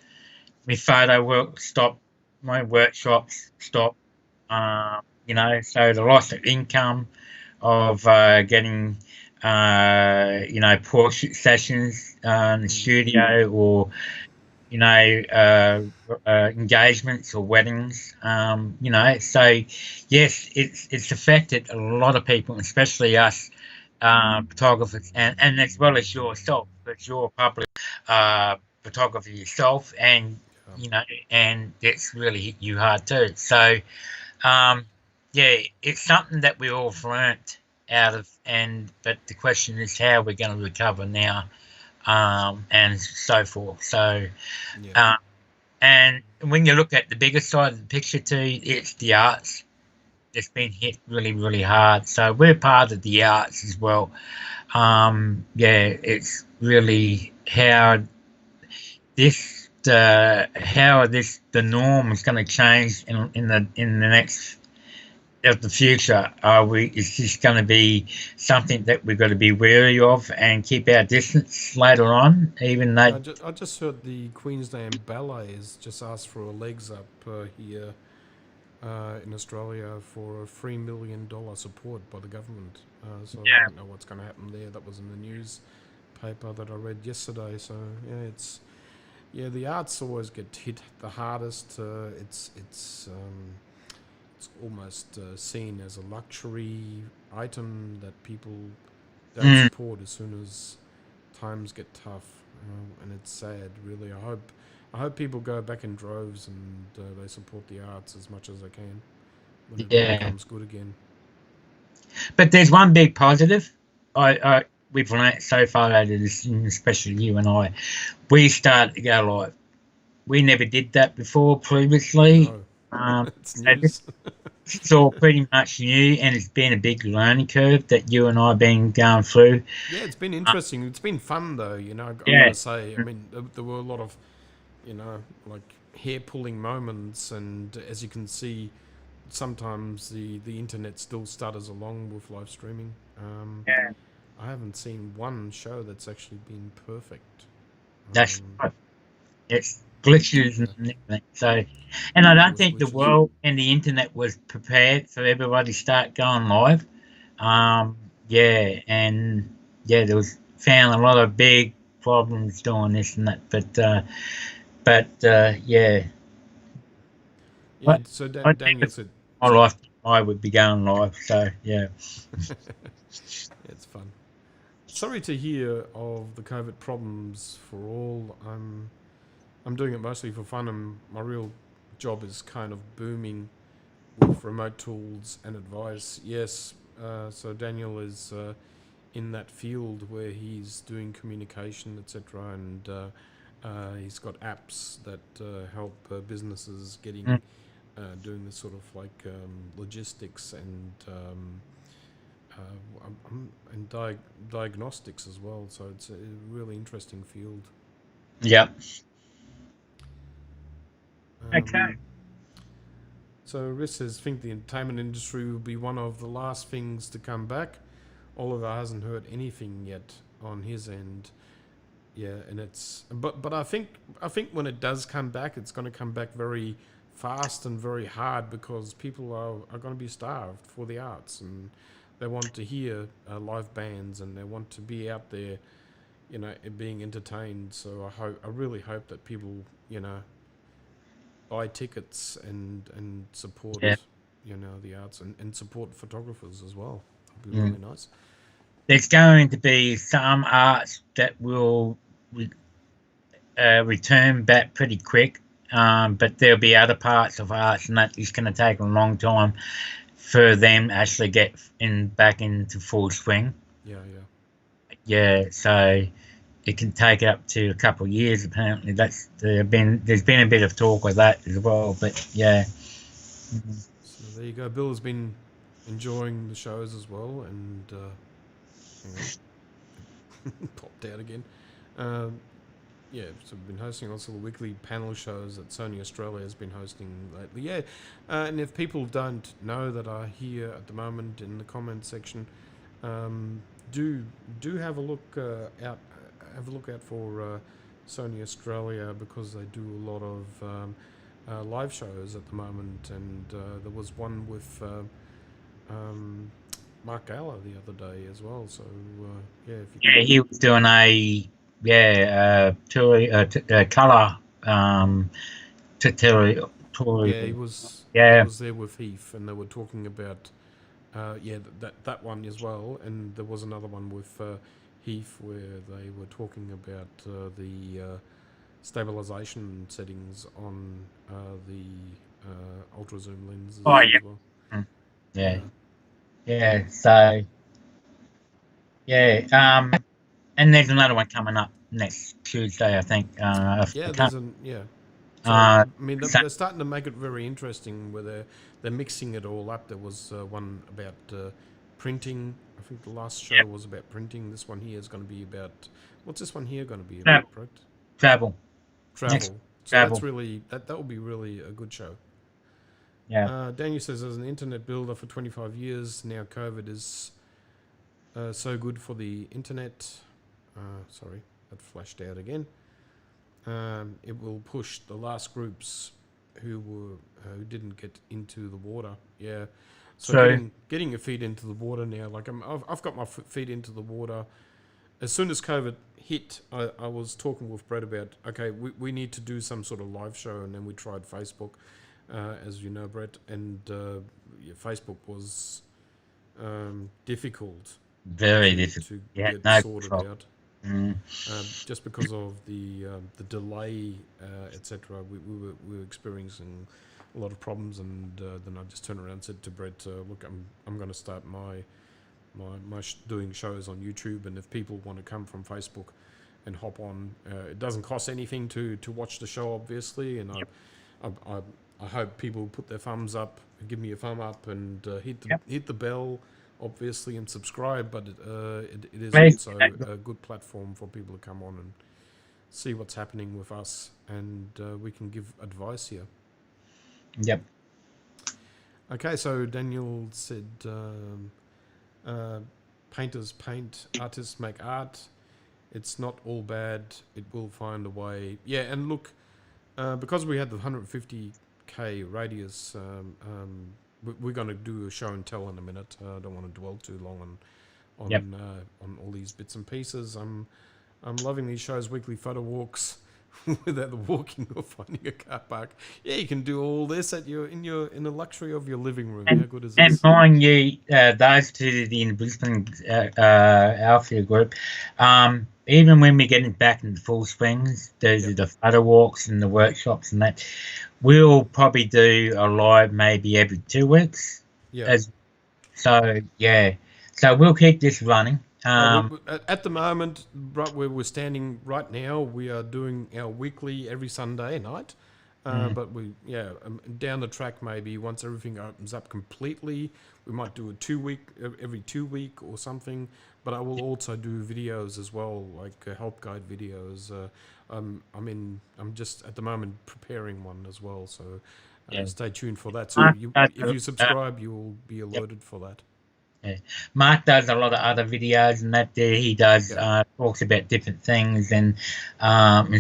My photo work stopped, my workshops stopped. You know, so the loss of income of getting, you know, portrait sessions in the studio, or you know, engagements or weddings. You know, so yes, it's affected a lot of people, especially us photographers, and as well as yourself, because you're a public photographer yourself, and you know, and it's really hit you hard too. So um, yeah, it's something that we all have learnt out of, and but the question is how we're going to recover now, and so forth. So, Yeah. uh, and when you look at the bigger side of the picture too, it's the arts that's been hit really, really hard. So we're part of the arts as well. Yeah, it's really how this the norm is going to change in the next of the future. Is this going to be something that we've got to be wary of and keep our distance later on, even though? Yeah, I just heard the Queensland Ballet has just asked for a legs up here in Australia for a $3 million support by the government. So I Yeah. don't know what's going to happen there. That was in the newspaper that I read yesterday. So the arts always get hit the hardest. It's almost seen as a luxury item that people don't Mm, support as soon as times get tough, and it's sad. Really, I hope people go back in droves and they support the arts as much as they can when it all yeah. becomes good again. But there's one big positive we've learnt so far out of this, and especially you and I. We started to go live. We never did that before previously. No, it's So this news. is all pretty much new, and it's been a big learning curve that you and I have been going through. Yeah, it's been Uh, interesting. It's been fun though. I yeah. gotta say. I mean, there were a lot of like hair pulling moments, and as you can see, sometimes the internet still stutters along with live streaming. Yeah. I haven't seen one show that's actually been perfect. That's Um, right. It's glitches and yeah, everything. So, and I there's don't always think the glitches. world and the internet was prepared for everybody to start going live. Yeah, and yeah, there was found a lot of big problems doing this and that, but yeah, Yeah, but so I think Daniel said, my sorry. life I would be going live. So yeah, It's fun. Sorry to hear of the COVID problems for all. I'm doing it mostly for fun, and my real job is kind of booming with remote tools and advice. Yes, so Daniel is in that field where he's doing communication, etc., and he's got apps that help businesses mm, doing this sort of like logistics and I'm in diagnostics as well, so it's a really interesting field. Yep. Okay. So Riss says, think the entertainment industry will be one of the last things to come back. Oliver hasn't heard anything yet on his end. Yeah, and but I think when it does come back, it's going to come back very fast and very hard, because people are going to be starved for the arts, and they want to hear live bands, and they want to be out there, being entertained. So I really hope that people, buy tickets and support, Yeah. the arts, and support photographers as well. It'd be Mm. really nice. There's going to be some arts that will return back pretty quick, but there'll be other parts of arts, and that is going to take a long time for them actually get back into full swing. Yeah, so it can take up to a couple of years. Apparently, there's been a bit of talk of that as well. But yeah. So there you go. Bill has been enjoying the shows as well, and hang on, popped out again. Yeah, so we've been hosting also the weekly panel shows that Sony Australia has been hosting lately. Yeah, and if people don't know that are here at the moment in the comment section, do have a look out. Have a look out for Sony Australia, because they do a lot of live shows at the moment, and there was one with Mark Gala the other day as well. So yeah, if you he was doing a colour tutorial. Yeah, he was there with Heath, and they were talking about that one as well, and there was another one with Heath where they were talking about the stabilization settings on the ultra zoom lenses Oh yeah. as well. Yeah. So yeah, and there's another one coming up next Tuesday, I think. So, I mean, they're starting to make it very interesting, where they're mixing it all up. There was one about printing. I think the last show was about printing. This one here is going to be about... What's this one here going to be about, Brett? Travel. So that's really... That will be really a good show. Yeah. Daniel says, as an internet builder for 25 years, now COVID is so good for the internet. Sorry, that flashed out again. It will push the last groups who didn't get into the water. Yeah. So getting your feet into the water now, like I've got my feet into the water. As soon as COVID hit, I was talking with Brett about, okay, we need to do some sort of live show, and then we tried Facebook, as you know, Brett, and Facebook was difficult. Very difficult to get sorted out. Mm. Just because of the delay, etc. We were experiencing a lot of problems, and then I just turned around and said to Brett, "Look, I'm going to start my doing shows on YouTube, and if people want to come from Facebook and hop on, it doesn't cost anything to watch the show, obviously, and I hope people put their thumbs up, give me a thumb up, and hit the bell." Obviously, and subscribe, but it is also a good platform for people to come on and see what's happening with us, and we can give advice here. Yep. Okay, so Daniel said, painters paint, artists make art. It's not all bad. It will find a way. Yeah, and look, because we had the 150k radius, we're going to do a show and tell in a minute. I don't want to dwell too long on all these bits and pieces. I'm loving these shows, weekly photo walks without walking or finding a car park. Yeah, you can do all this in the luxury of your living room. How good is this? And mind you, those two in the Brisbane Alpha group, even when we're getting back into full swings, those are the photo walks and the workshops and that. We'll probably do a live maybe every 2 weeks. Yeah. So we'll keep this running. At the moment, right where we're standing right now, we are doing our weekly every Sunday night. But down the track, maybe once everything opens up completely, we might do every 2 week or something. But I will also do videos as well, like help guide videos. I'm just at the moment preparing one as well, so Yeah. stay tuned for that. So Mark if you does, subscribe, you will be yep, alerted for that. yeah. Mark does a lot of other videos, and that there he does Yeah. talks about different things and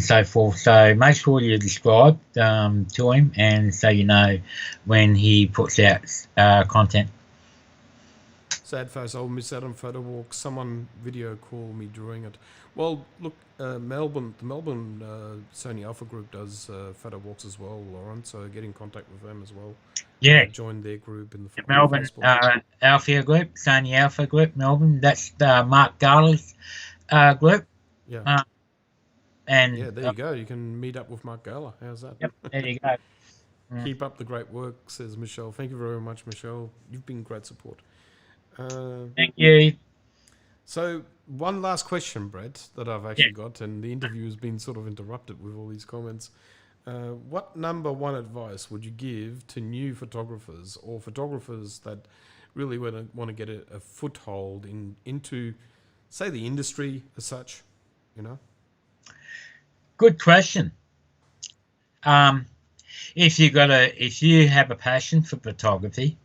so forth. So make sure you subscribe to him, and so you know when he puts out content. Sad face, I'll miss out on photo walks. Someone video call me during it. Well, look, the Melbourne Sony Alpha Group does photo walks as well, Lauren. So get in contact with them as well. Yeah, Join their group the on Melbourne Facebook. Alpha Group, Sony Alpha Group, Melbourne. That's Mark Garler's group. Yeah. And Yeah, there you go. You can meet up with Mark Gala. How's that? yep, there you go. Keep up the great work, says Michelle. Thank you very much, Michelle. You've been great support. Thank you. So one last question, Brett, that I've Yeah. actually got, and the interview has been sort of interrupted with all these comments. What number one advice would you give to new photographers or photographers that really want to get a foothold into, say, the industry as such? You know. Good question. If you have a passion for photography,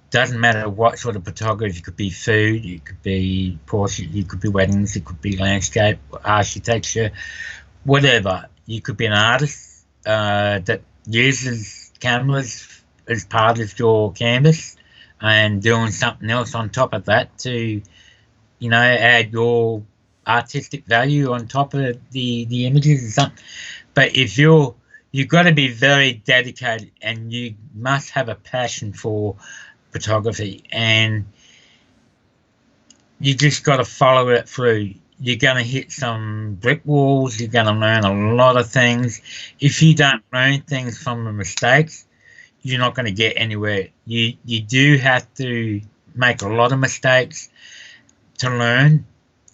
doesn't matter what sort of photography. It could be food, it could be portrait, it could be weddings, it could be landscape, architecture, whatever. You could be an artist that uses cameras as part of your canvas and doing something else on top of that to, add your artistic value on top of the images and something. But if you've got to be very dedicated, and you must have a passion for photography, and you just got to follow it through. You're going to hit some brick walls. You're going to learn a lot of things. If you don't learn things from the mistakes, you're not going to get anywhere. You do have to make a lot of mistakes to learn.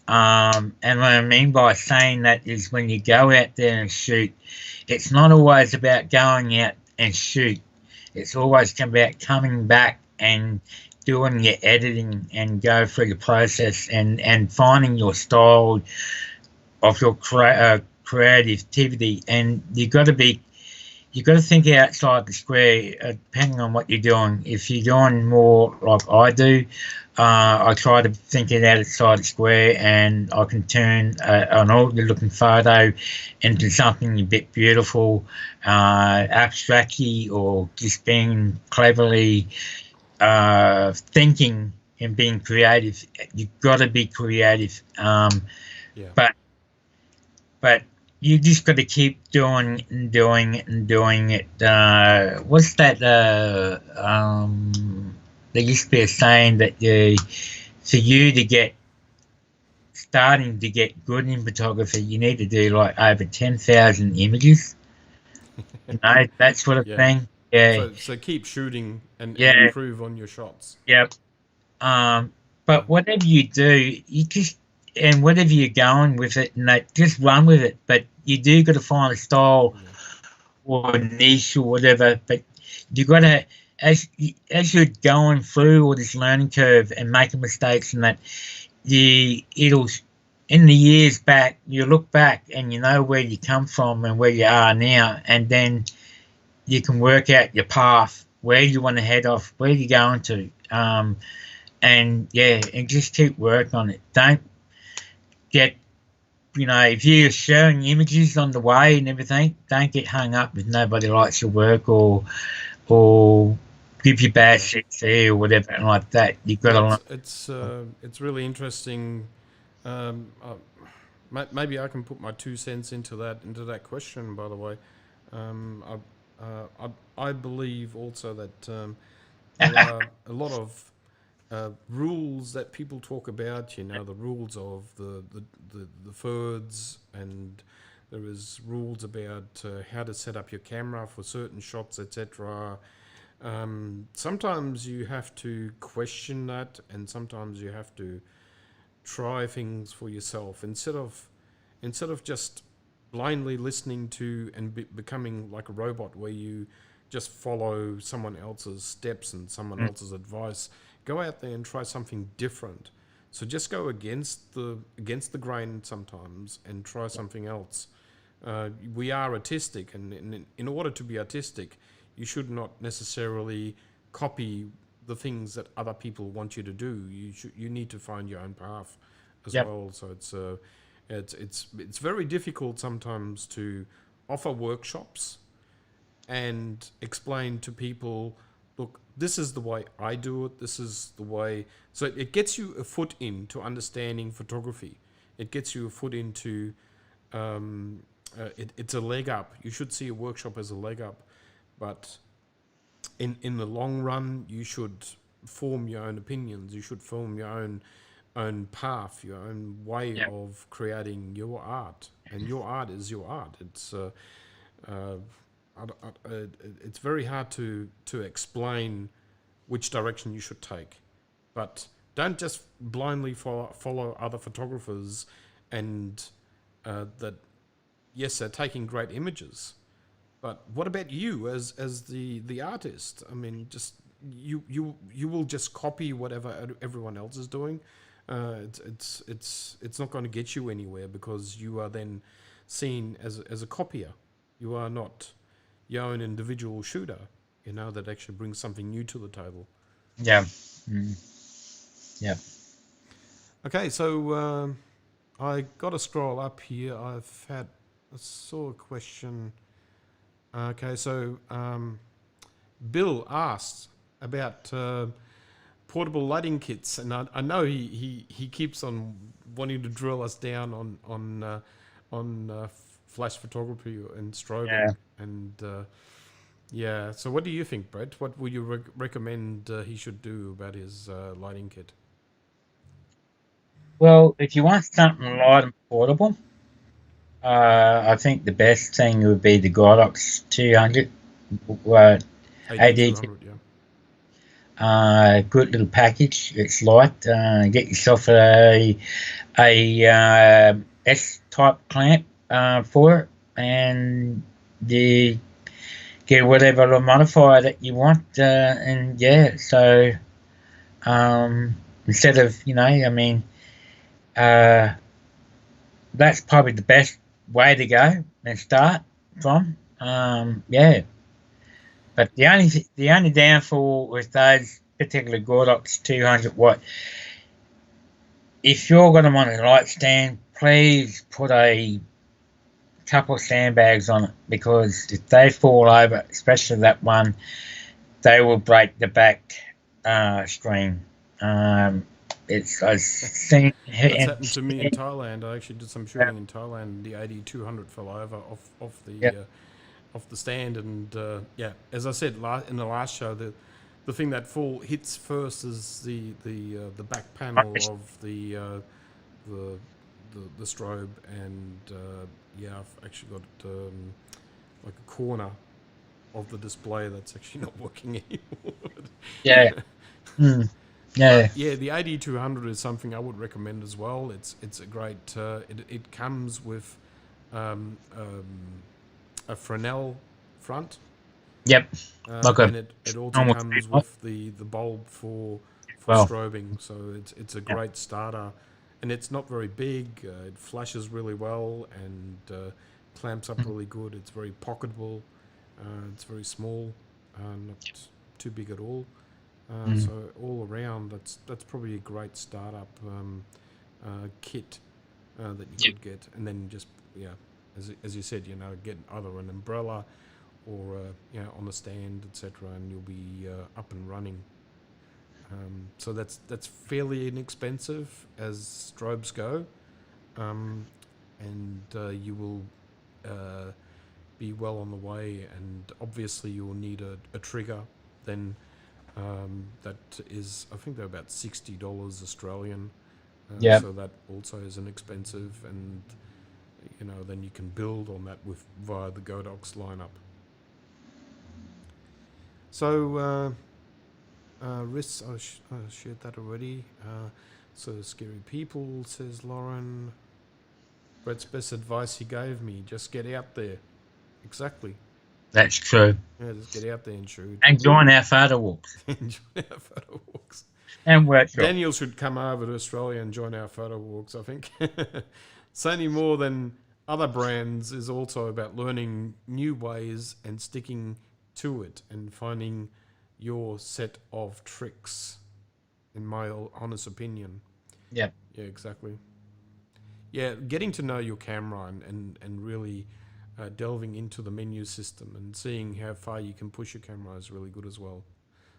And what I mean by saying that is when you go out there and shoot, it's not always about going out and shoot. It's always about coming back and doing your editing and go through the process and finding your style of your creativity. And you got to think outside the square, depending on what you're doing. If you're doing more like I do, I try to think it outside the square, and I can turn an ordinary looking photo into something a bit beautiful, abstractly, or just being cleverly thinking and being creative. You've got to be creative. But you just got to keep doing and doing and doing it. What's that? There used to be a saying that for you to starting to get good in photography, you need to do like over 10,000 images. That sort of thing. Yeah. So keep shooting and improve on your shots. Yep. But whatever you do, whatever you're going with it, and just run with it. But you do got to find a style or a niche or whatever. But you got to, as you're going through all this learning curve and making mistakes, and that it'll in the years back, you look back and you know where you come from and where you are now, and then you can work out your path, where you want to head off, where you're going to, and just keep working on it. Don't get, if you're sharing images on the way and everything, don't get hung up if nobody likes your work or give you bad CC or whatever like that. You've got to learn. It's really interesting. Maybe I can put my 2 cents into that question. By the way, I believe also that there are a lot of rules that people talk about. The rules of the thirds, and there is rules about how to set up your camera for certain shots, etc. Sometimes you have to question that, and sometimes you have to try things for yourself instead of just blindly listening to and becoming like a robot where you just follow someone else's steps and someone else's advice. Go out there and try something different. So just go against the grain sometimes and try something else. We are artistic, and in order to be artistic, you should not necessarily copy the things that other people want you to do. You need to find your own path as well. So it's very difficult sometimes to offer workshops and explain to people, look, this is the way I do it. This is the way. So it gets you a foot into understanding photography. It gets you a foot into. It's a leg up. You should see a workshop as a leg up, but in the long run, you should form your own opinions. You should form your own path, your own way of creating your art, and your art is your art. It's very hard to explain which direction you should take, but don't just blindly follow other photographers, and that yes, they're taking great images, but what about you as the artist? I mean, just you will just copy whatever everyone else is doing. It's not going to get you anywhere, because you are then seen as a copier. You are not your own individual shooter, that actually brings something new to the table. Yeah. Okay, so I got to scroll up here. I saw a question. Okay, so Bill asked about portable lighting kits, and I know he keeps on wanting to drill us down on flash photography and strobing, and so what do you think, Brett? What would you recommend he should do about his lighting kit? Well, if you want something light and portable, I think the best thing would be the Godox 200 AD. 200, Good little package. It's light. Get yourself a S type clamp for it, and you get whatever little modifier that you want. So instead of that's probably the best way to go and start from. But the only downfall with those particular Godox 200 watt, if you're going to want a light stand, please put a couple of sandbags on it, because if they fall over, especially that one, they will break the back screen. I've seen that's happened to me in Thailand. I actually did some shooting in Thailand. The 8200 fell over off the stand, and as I said in the last show, the thing that hits first is the back panel of the strobe, and I've actually got like a corner of the display that's actually not working anymore. The 8200 is something I would recommend as well. It's a great. It comes with a Fresnel front. Yep. And it also comes with the bulb for strobing. So it's a great starter, and it's not very big. It flashes really well and clamps up really good. It's very pocketable. It's very small, not too big at all. So all around, that's probably a great startup kit that you could get, and then just as you said, get either an umbrella or on the stand, etc., and you'll be up and running. So that's fairly inexpensive as strobes go, and you will be well on the way. And obviously, you will need a trigger then. That is, I think they're about $60 Australian. So that also is inexpensive, and then you can build on that via the Godox lineup. So risks, I shared that already. So scary people, says Lauren. Brett's best advice he gave me: just get out there. Exactly. That's true. Yeah, just get out there and shoot. And join our photo walks Enjoy our photo walks. and workshops. Daniel should come over to Australia and join our photo walks, I think. Sony, more than other brands, is also about learning new ways and sticking to it and finding your set of tricks, in my honest opinion. Yeah. Yeah, exactly. Yeah, getting to know your camera and really delving into the menu system and seeing how far you can push your camera is really good as well.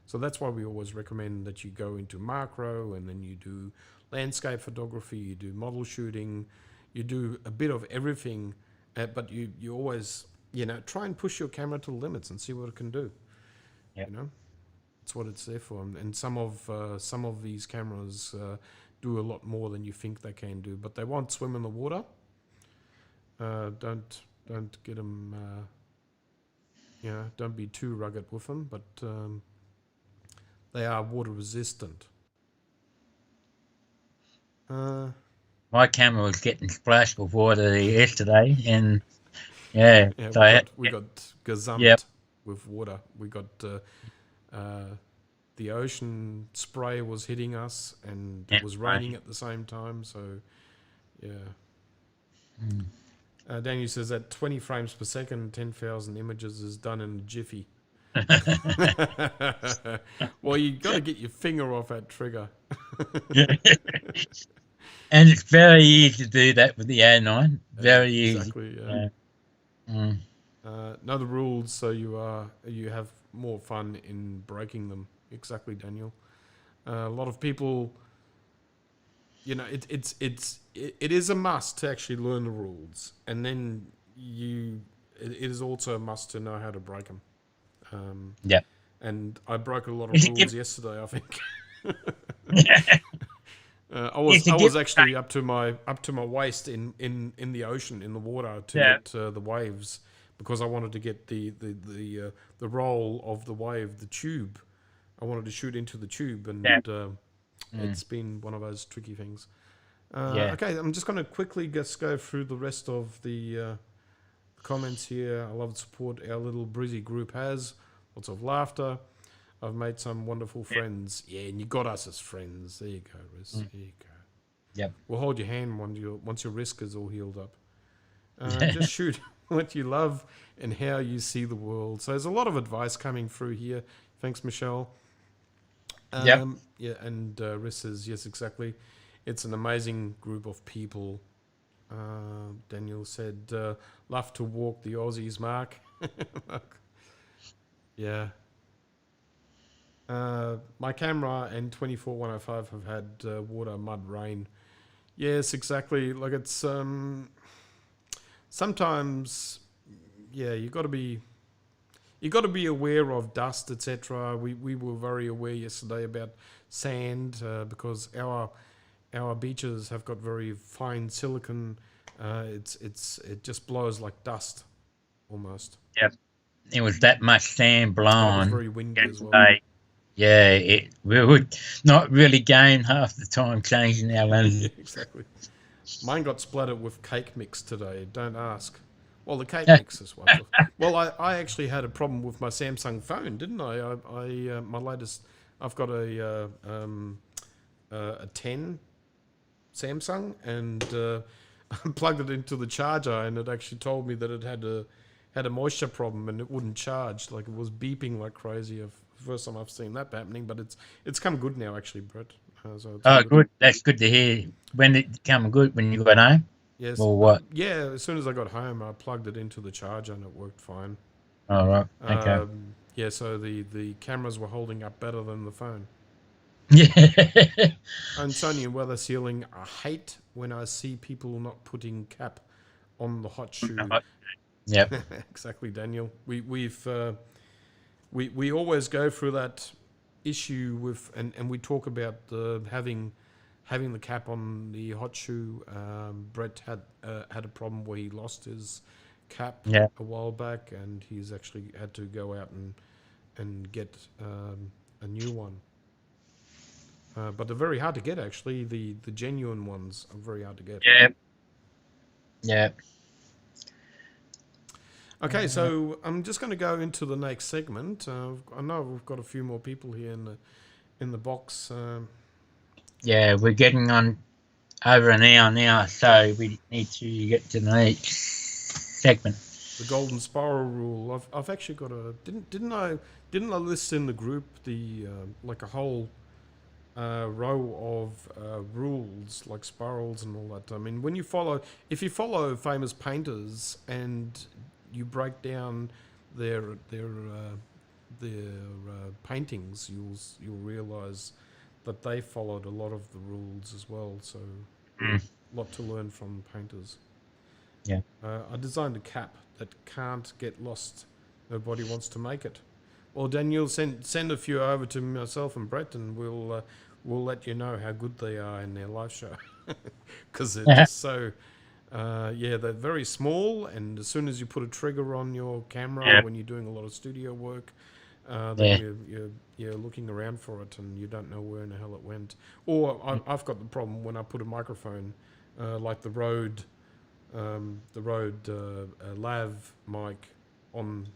So that's why we always recommend that you go into macro and then you do landscape photography, you do model shooting, you do a bit of everything, but you always, try and push your camera to the limits and see what it can do. Yep. That's what it's there for. And some of these cameras do a lot more than you think they can do, but they won't swim in the water. Don't get them, don't be too rugged with them, but they are water resistant. My camera was getting splashed with water yesterday, and yeah, we got gazumped Yep. with water. We got the ocean spray was hitting us, and it was raining at the same time. So, yeah. Daniel says that 20 frames per second, 10,000 images is done in a jiffy. Well, you got to get your finger off that trigger. And it's very easy to do that with the A9. Very easy. Exactly. Know the rules, so you have more fun in breaking them. Exactly, Daniel. A lot of people, it is a must to actually learn the rules, and then it is also a must to know how to break them. Yeah. And I broke a lot of rules yesterday, I think. I was actually up to my waist in the ocean, in the water, to get the waves, because I wanted to get the roll of the wave, the tube. I wanted to shoot into the tube, and it's been one of those tricky things. Okay, I'm just going to quickly just go through the rest of the comments here. I love the support our little breezy group has. Lots of laughter. I've made some wonderful friends. Yeah, and you got us as friends. There you go, Riz. There you go. Yep. We'll hold your hand once your wrist is all healed up. Just shoot what you love and how you see the world. So there's a lot of advice coming through here. Thanks, Michelle. Yeah, and Riz says, yes, exactly. It's an amazing group of people. Daniel said, love to walk the Aussies, Mark. Yeah. My camera and 24-105 have had water, mud, rain. Yes, exactly. Like it's sometimes, you got to be aware of dust, etc. We were very aware yesterday about sand because our beaches have got very fine silicon. It just blows like dust, almost. Yep. It was that much sand blown. It was very windy as well. Yeah, we would not really gain half the time changing our lenses. Yeah, exactly. Mine got splattered with cake mix today. Don't ask. Well, the cake mix is one. Well, I actually had a problem with my Samsung phone, didn't I? My latest. I've got a 10 Samsung, and I plugged it into the charger, and it actually told me that it had a moisture problem and it wouldn't charge. Like it was beeping like crazy. First time I've seen that happening, but it's come good now, actually, Brett. So good. That's good to hear. When it come good, when you got home? Yes. Or what? Yeah, as soon as I got home, I plugged it into the charger and it worked fine. All right. Okay. Yeah, so the cameras were holding up better than the phone. Yeah. And Sony and weather sealing, I hate when I see people not putting cap on the hot shoe. Yep. Exactly, Daniel. We always go through that issue with, and we talk about having the cap on the hot shoe. Brett had a problem where he lost his cap a while back, and he's actually had to go out and get a new one. But they're very hard to get, actually. The genuine ones are very hard to get. Yeah. Yeah. Okay, so I'm just going to go into the next segment. I know we've got a few more people here in the box. Yeah, we're getting on over an hour now, so we need to get to the next segment. The golden spiral rule. I've actually got a didn't I list in the group the like a whole row of rules like spirals and all that. I mean, if you follow famous painters and you break down their paintings, you'll realize that they followed a lot of the rules as well. So a lot to learn from painters. Yeah. I designed a cap that can't get lost. Nobody wants to make it. Well, Daniel, send a few over to myself and Brett, and we'll let you know how good they are in their live show. Because they're just so, they're very small, and as soon as you put a trigger on your camera when you're doing a lot of studio work, then you're looking around for it and you don't know where in the hell it went. Or I've got the problem when I put a microphone, like the Rode lav mic on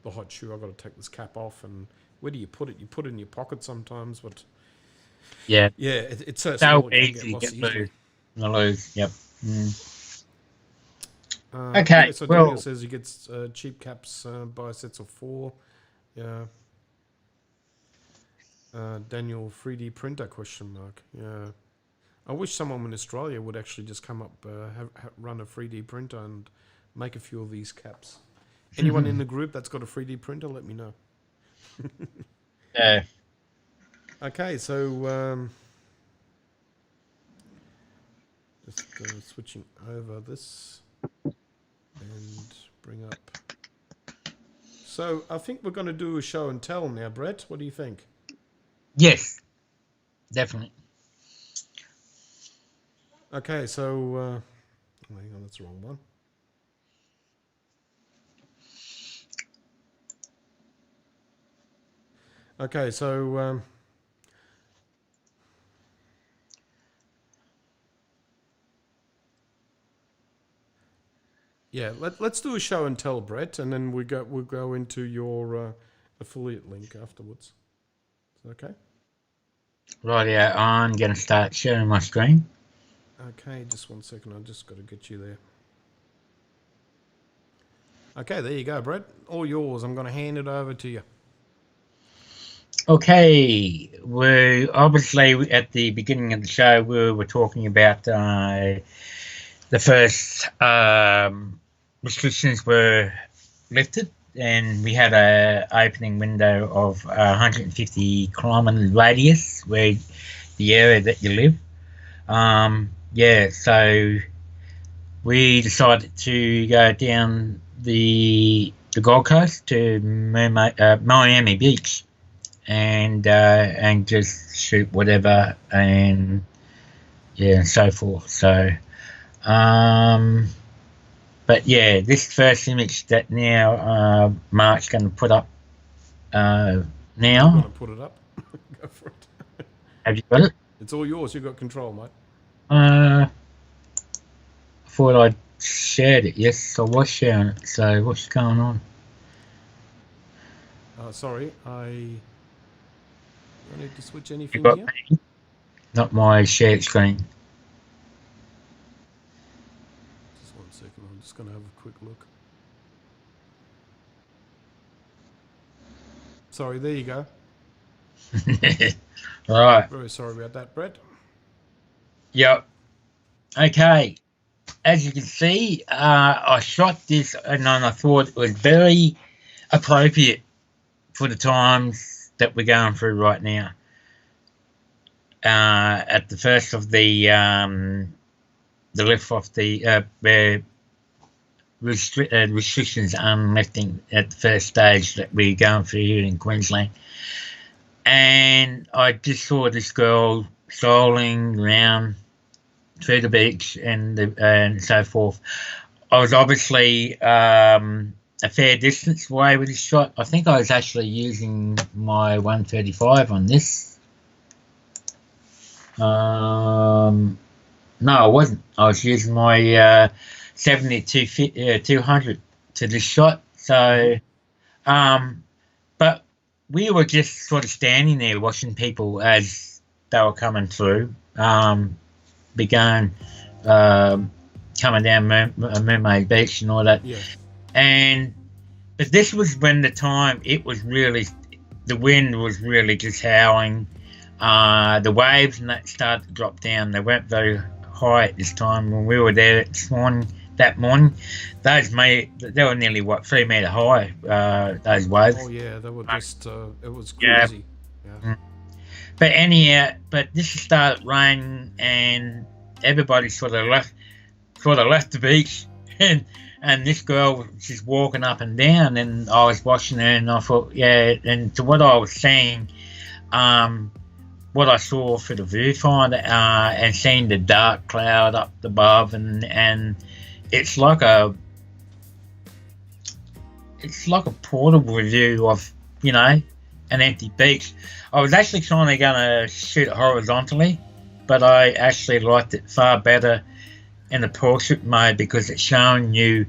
the hot shoe. I've got to take this cap off, and where do you put it? You put it in your pocket sometimes, but it's so small it can get lost easily. Lose. Yep. Okay. So Daniel says he gets cheap caps by sets of 4. Yeah. Daniel 3D printer ? Yeah. I wish someone in Australia would actually just come up, run a 3D printer and make a few of these caps. Anyone in the group that's got a 3D printer, let me know. Yeah. Okay, so just switching over this and bring up. So I think we're going to do a show and tell now, Brett. What do you think? Yes, definitely. Okay, so hang on, that's the wrong one. Okay, so let's do a show and tell, Brett, and then we'll go into your affiliate link afterwards. Is that okay? Right, yeah, I'm going to start sharing my screen. Okay, just 1 second. I've just got to get you there. Okay, there you go, Brett. All yours. I'm going to hand it over to you. Okay, we obviously at the beginning of the show we were talking about the first restrictions were lifted, and we had a opening window of 150 kilometre radius where the area that you live. So we decided to go down the Gold Coast to Miami Beach and just shoot whatever and so forth. So but yeah, this first image that now Mark's going to put up now. I'm going to put it up. Go for it. Have you got it? It's all yours. You've got control, mate. I thought I'd shared it. Yes, I was sharing it. So what's going on? Sorry, I need to switch anything here. Me? Not my shared screen. Just 1 second. I'm just going to have a quick look. Sorry, there you go. Right. Very sorry about that, Brett. Yep. Okay. As you can see, I shot this and I thought it was very appropriate for the times that we're going through right now. At the first of the lift of the restrictions lifting at the first stage that we're going through here in Queensland. And I just saw this girl strolling around through the beach and so forth. I was obviously a fair distance away with this shot. I think I was actually using my 135 on this. No, I wasn't. I was using my 70 to 200 to this shot. So, but we were just sort of standing there watching people as they were coming through, began coming down Mermaid Beach and all that. Yeah. But this was when the time it was really, the wind was really just howling. The waves and that started to drop down. They weren't very high at this time when we were there that morning. They were nearly 3 meter high. Those waves. Oh yeah, they were just. It was crazy. Yeah. But anyhow, this started raining and everybody sort of left the beach and this girl was just walking up and down, and I was watching her, and I thought, yeah. And to what I was seeing, what I saw for the viewfinder, and seeing the dark cloud up above, and it's like a portable view of, an empty beach. I was actually going to shoot it horizontally, but I actually liked it far better in the portrait mode because it's showing you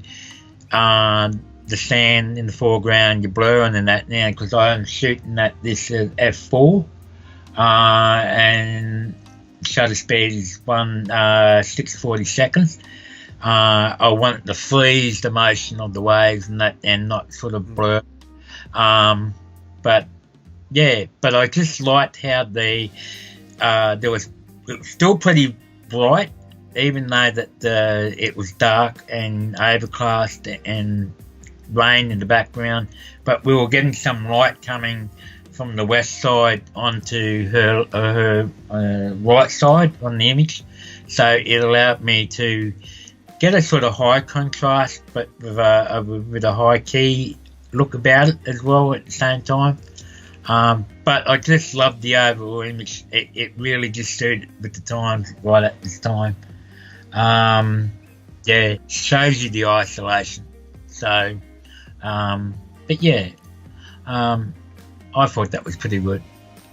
the sand in the foreground, you're blurring and that now, because I'm shooting at this f4, and shutter speed is 640 seconds. I want to freeze the motion of the waves and that, and not sort of blur. But I just liked how it was still pretty bright, even though that it was dark and overcast and rain in the background. But we were getting some light coming from the west side onto her right side on the image, so it allowed me to get a sort of high contrast, but with a high key look about it as well at the same time. But I just loved the overall image. It really just suited with the times right at this time. It shows you the isolation. So, I thought that was pretty good.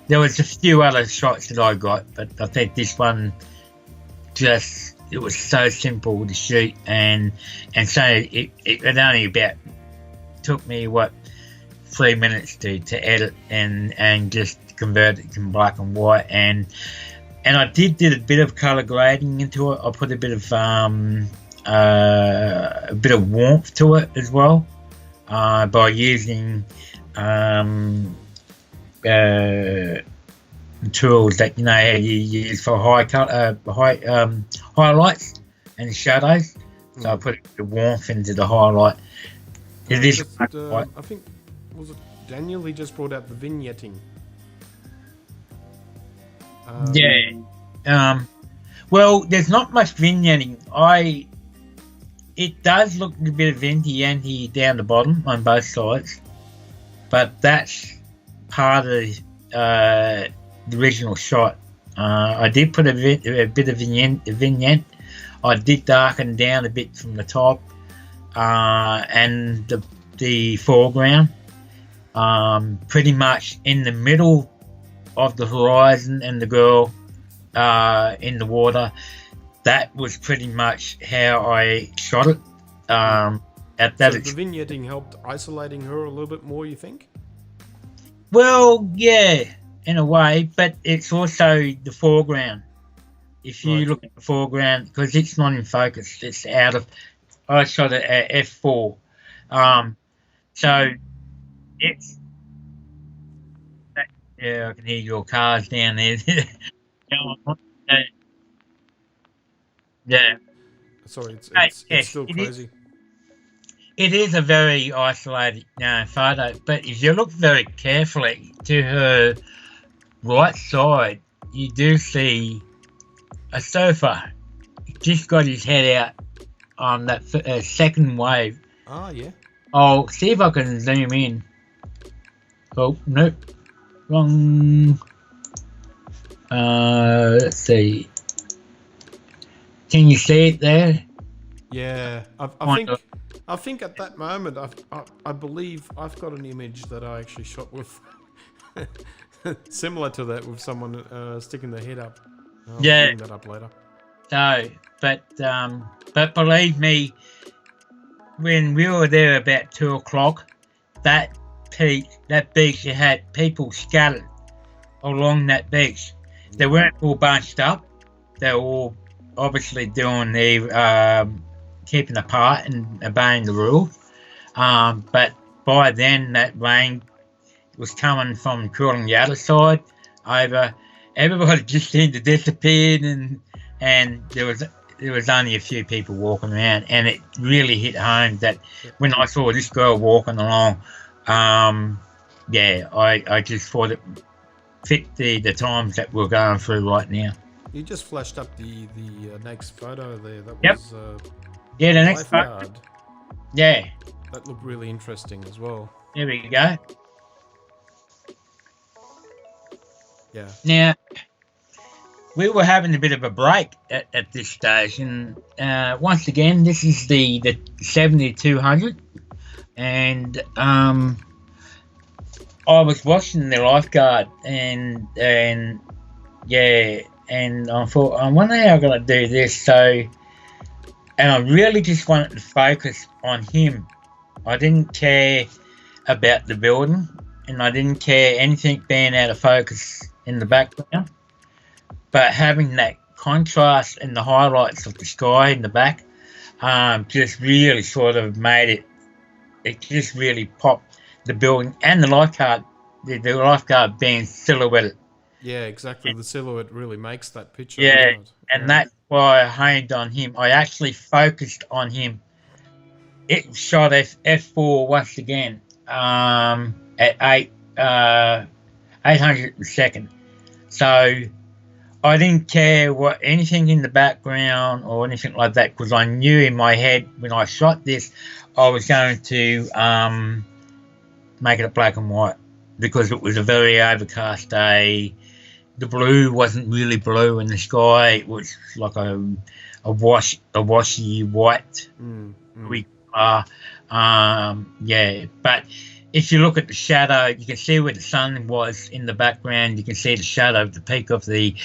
There was a few other shots that I got, but I think this one it was so simple to shoot, and so it only took me 3 minutes to edit and just convert it from black and white, and I did a bit of color grading into it. I put a bit of warmth to it as well, by using tools that you use for highlights and shadows. So I put a bit of warmth into the highlight. I think, was it Daniel? He just brought out the vignetting. Well, there's not much vignetting. It does look a bit of vinty down the bottom on both sides, but that's part of the original shot. I did put a bit of vignette. I did darken down a bit from the top, and the foreground, pretty much in the middle of the horizon and the girl in the water. That was pretty much how I shot it. So the vignetting helped isolating her a little bit more, you think? Well, yeah, in a way, but it's also the foreground. If you look at the foreground, because it's not in focus, it's out of. I shot it at f4, so it's. Yeah, I can hear your cars down there. Yeah. Sorry, it's still crazy. It is a very isolated photo, but if you look very carefully to her right side, you do see a surfer. He just got his head out on that second wave. Oh, yeah. I'll see if I can zoom in. Oh, nope. Wrong. Let's see. Can you see it there? Yeah, I think at that moment, I believe I've got an image that I actually shot with similar to that, with someone sticking their head up. I'll bring that up later. So, but believe me, when we were there about 2 o'clock, that beach, it had people scattered along that beach. They weren't all bunched up. They were all obviously doing their keeping apart and obeying the rules. But by then, that rain was coming from cooling the other side over. Everybody just seemed to disappear, and there was only a few people walking around, and it really hit home that when I saw this girl walking along, I just thought it fit the times that we're going through right now. You just flashed up the next photo there. That was the next photo. Yeah, that looked really interesting as well. There we go. Yeah. Now, we were having a bit of a break at this stage, and once again, this is the 7200, and I was watching the lifeguard, and I thought, I wonder how I'm gonna do this. So, and I really just wanted to focus on him. I didn't care about the building, and I didn't care anything being out of focus in the background. But having that contrast and the highlights of the sky in the back just really sort of made it just really popped the building and the lifeguard, the lifeguard being silhouetted. Yeah, exactly. The silhouette really makes that picture. Yeah, and that's why I honed on him. I actually focused on him. It shot f4 once again at 800 a second. So I didn't care what anything in the background or anything like that, because I knew in my head when I shot this, I was going to make it a black and white, because it was a very overcast day. The blue wasn't really blue in the sky; it was like a washy white. But if you look at the shadow, you can see where the sun was in the background. You can see the shadow of the peak of the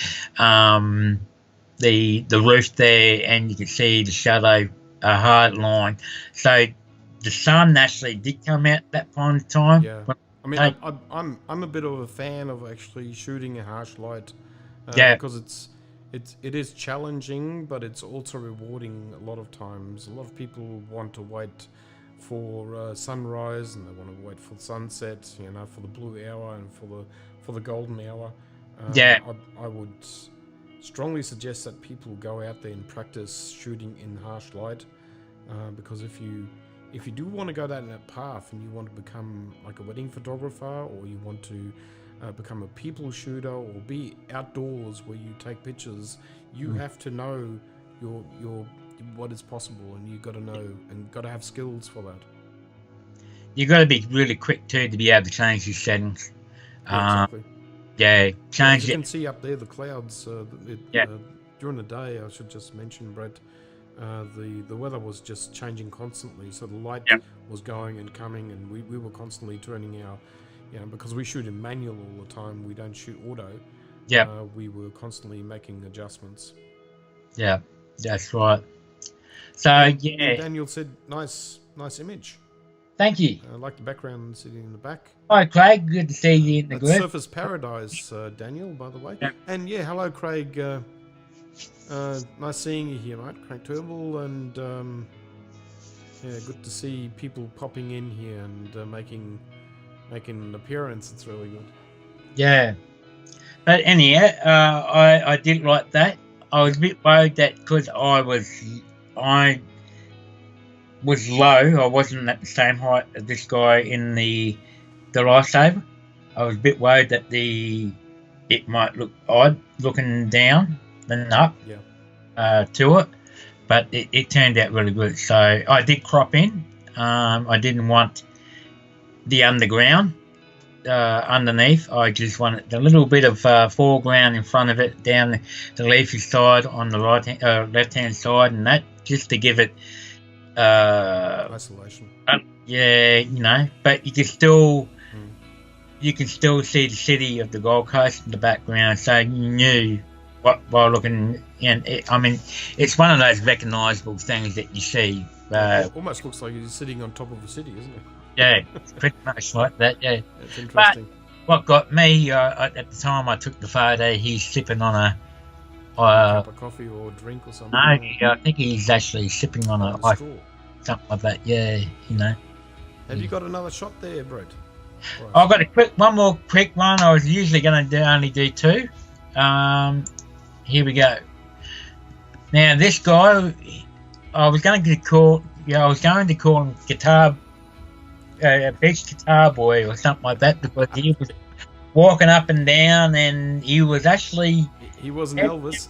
roof there, and you can see the shadow, a hard line. So the sun actually did come out at that point in time. Yeah, I mean, I'm a bit of a fan of actually shooting a harsh light, because it is challenging, but it's also rewarding a lot of times. A lot of people want to wait for sunrise, and they want to wait for sunset, for the blue hour and for the golden hour. I would strongly suggest that people go out there and practice shooting in harsh light, because if you do want to go down that path and you want to become like a wedding photographer, or you want to become a people shooter, or be outdoors where you take pictures, you have to know your what is possible, and you got to know and got to have skills for that. You got to be really quick too to be able to change your settings. Exactly. Change it. You can see up there the clouds. During the day, I should just mention, Brett, the weather was just changing constantly, so the light was going and coming, and we were constantly turning our, because we shoot in manual all the time, we don't shoot auto. We were constantly making adjustments. Yeah, that's right. So and Daniel said, nice image. Thank you. I like the background sitting in the back. Hi, Craig. Good to see you in the group. Surface Paradise, Daniel, by the way. Yeah. And hello, Craig. Nice seeing you here, mate. Craig Turnbull, and good to see people popping in here and making an appearance. It's really good. Yeah. But anyhow, I did like that. I was a bit worried that because I was low, I wasn't at the same height as this guy in the lifesaver. I was a bit worried that it might look odd looking down than up to it, but it turned out really good. So I did crop in. I didn't want the underground underneath. I just wanted a little bit of foreground in front of it, down the leafy side on the left hand side, and that just to give it isolation. But you can still see the city of the Gold Coast in the background, so you knew while looking, and I mean, it's one of those recognisable things that you see. It almost looks like he's sitting on top of a city, isn't it? Yeah, it's pretty much like that. Yeah, That's interesting. But what got me at the time I took the photo, he's sipping on a cup of coffee or drink or something. No, I think he's actually sipping on a straw. Something like that. Yeah, you know. Have you got another shot there, Brett? Right. I've got one more quick one. I was usually going to only do two. Here we go. Now this guy, I was going to call him beach guitar boy or something like that, because he was walking up and down, and he was actually. He wasn't Elvis.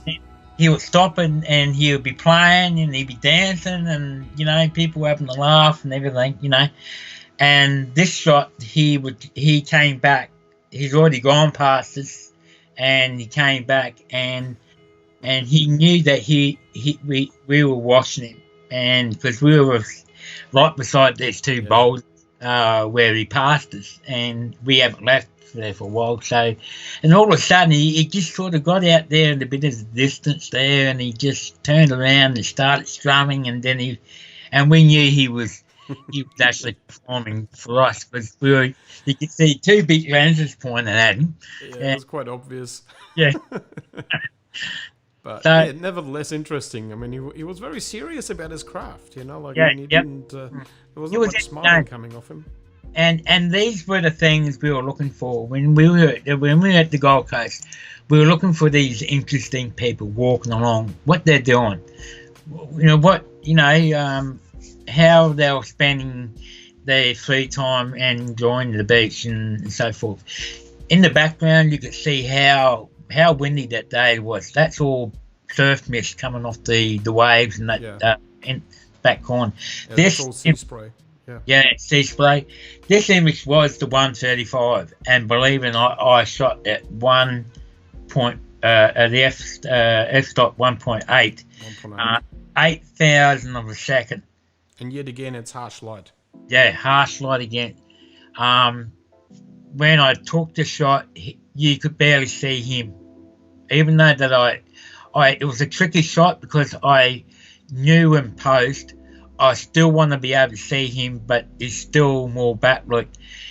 He would stop and he would be playing and he'd be dancing, and you know, people were having a laugh and everything, you know. And this shot, he came back. He's already gone past us, and he came back, and he knew that we were watching him, and because we were right beside these two boulders where he passed us, and we haven't left there for a while. So, and all of a sudden he just sort of got out there in a bit of the distance there, and he just turned around and started strumming, and then we knew he was actually performing for us, because you could see two big lenses pointing at him. Yeah, it was quite obvious. Yeah. But yeah, nevertheless interesting. I mean, he was very serious about his craft, you know, like he didn't there wasn't much smiling coming off him. And these were the things we were looking for when we were at the Gold Coast. We were looking for these interesting people walking along, what they're doing, how they were spending their free time and enjoying the beach and so forth. In the background, you could see how windy that day was. That's all surf mist coming off the waves and that in back corner. Yeah, that's all sea spray. Yeah, sea spray. This image was the 135, and believe it or not, I shot at at the f-stop 1.8, 8,000 of a second. And yet again, it's harsh light. Yeah, harsh light again. When I took the shot, you could barely see him, even though that it was a tricky shot, because I knew in post I still want to be able to see him, but it's still more backlit.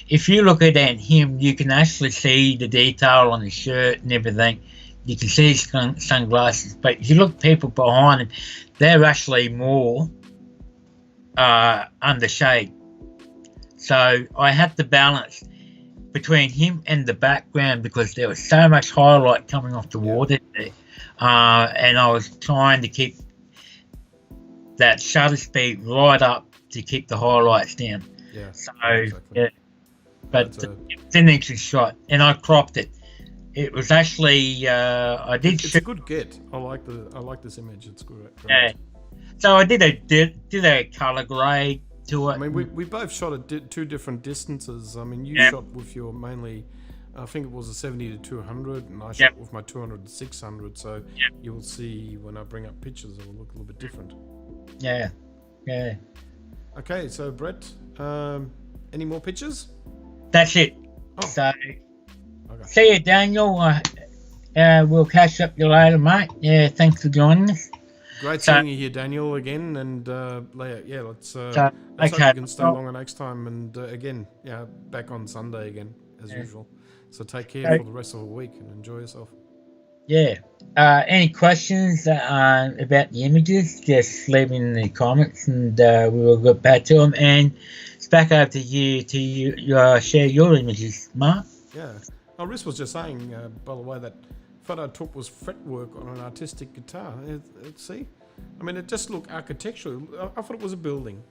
If you look at him, you can actually see the detail on his shirt and everything. You can see his sunglasses, but if you look at people behind him, they're actually more under shade. So I had to balance between him and the background, because there was so much highlight coming off the water there, and I was trying to keep that shutter speed right up to keep the highlights down. Yeah. So exactly. yeah, but it's an interesting shot, and I cropped it. It was actually It's a good get. I like this image. It's great. Yeah. So I did a color grade to it. I mean, we both shot at two different distances. I mean, you shot with your mainly, I think it was a 70 to 200, and I shot with my 200 to 600. So you will see when I bring up pictures, it will look a little bit different. Yeah. Okay, so Brett, any more pictures? That's it. Oh. So, see you, Daniel. We'll catch up you later, mate. Yeah, thanks for joining us. Great seeing you here, Daniel, again. And let's hope you can stay longer next time. And again, back on Sunday again, as usual. So take care for the rest of the week and enjoy yourself. Yeah. Any questions about the images, just leave in the comments, and we will get back to them. And it's back over to you to share your images, Mark. Yeah. Rhys was just saying, by the way, that photo I took was fretwork on an artistic guitar. See? I mean, it just looked architectural. I thought it was a building,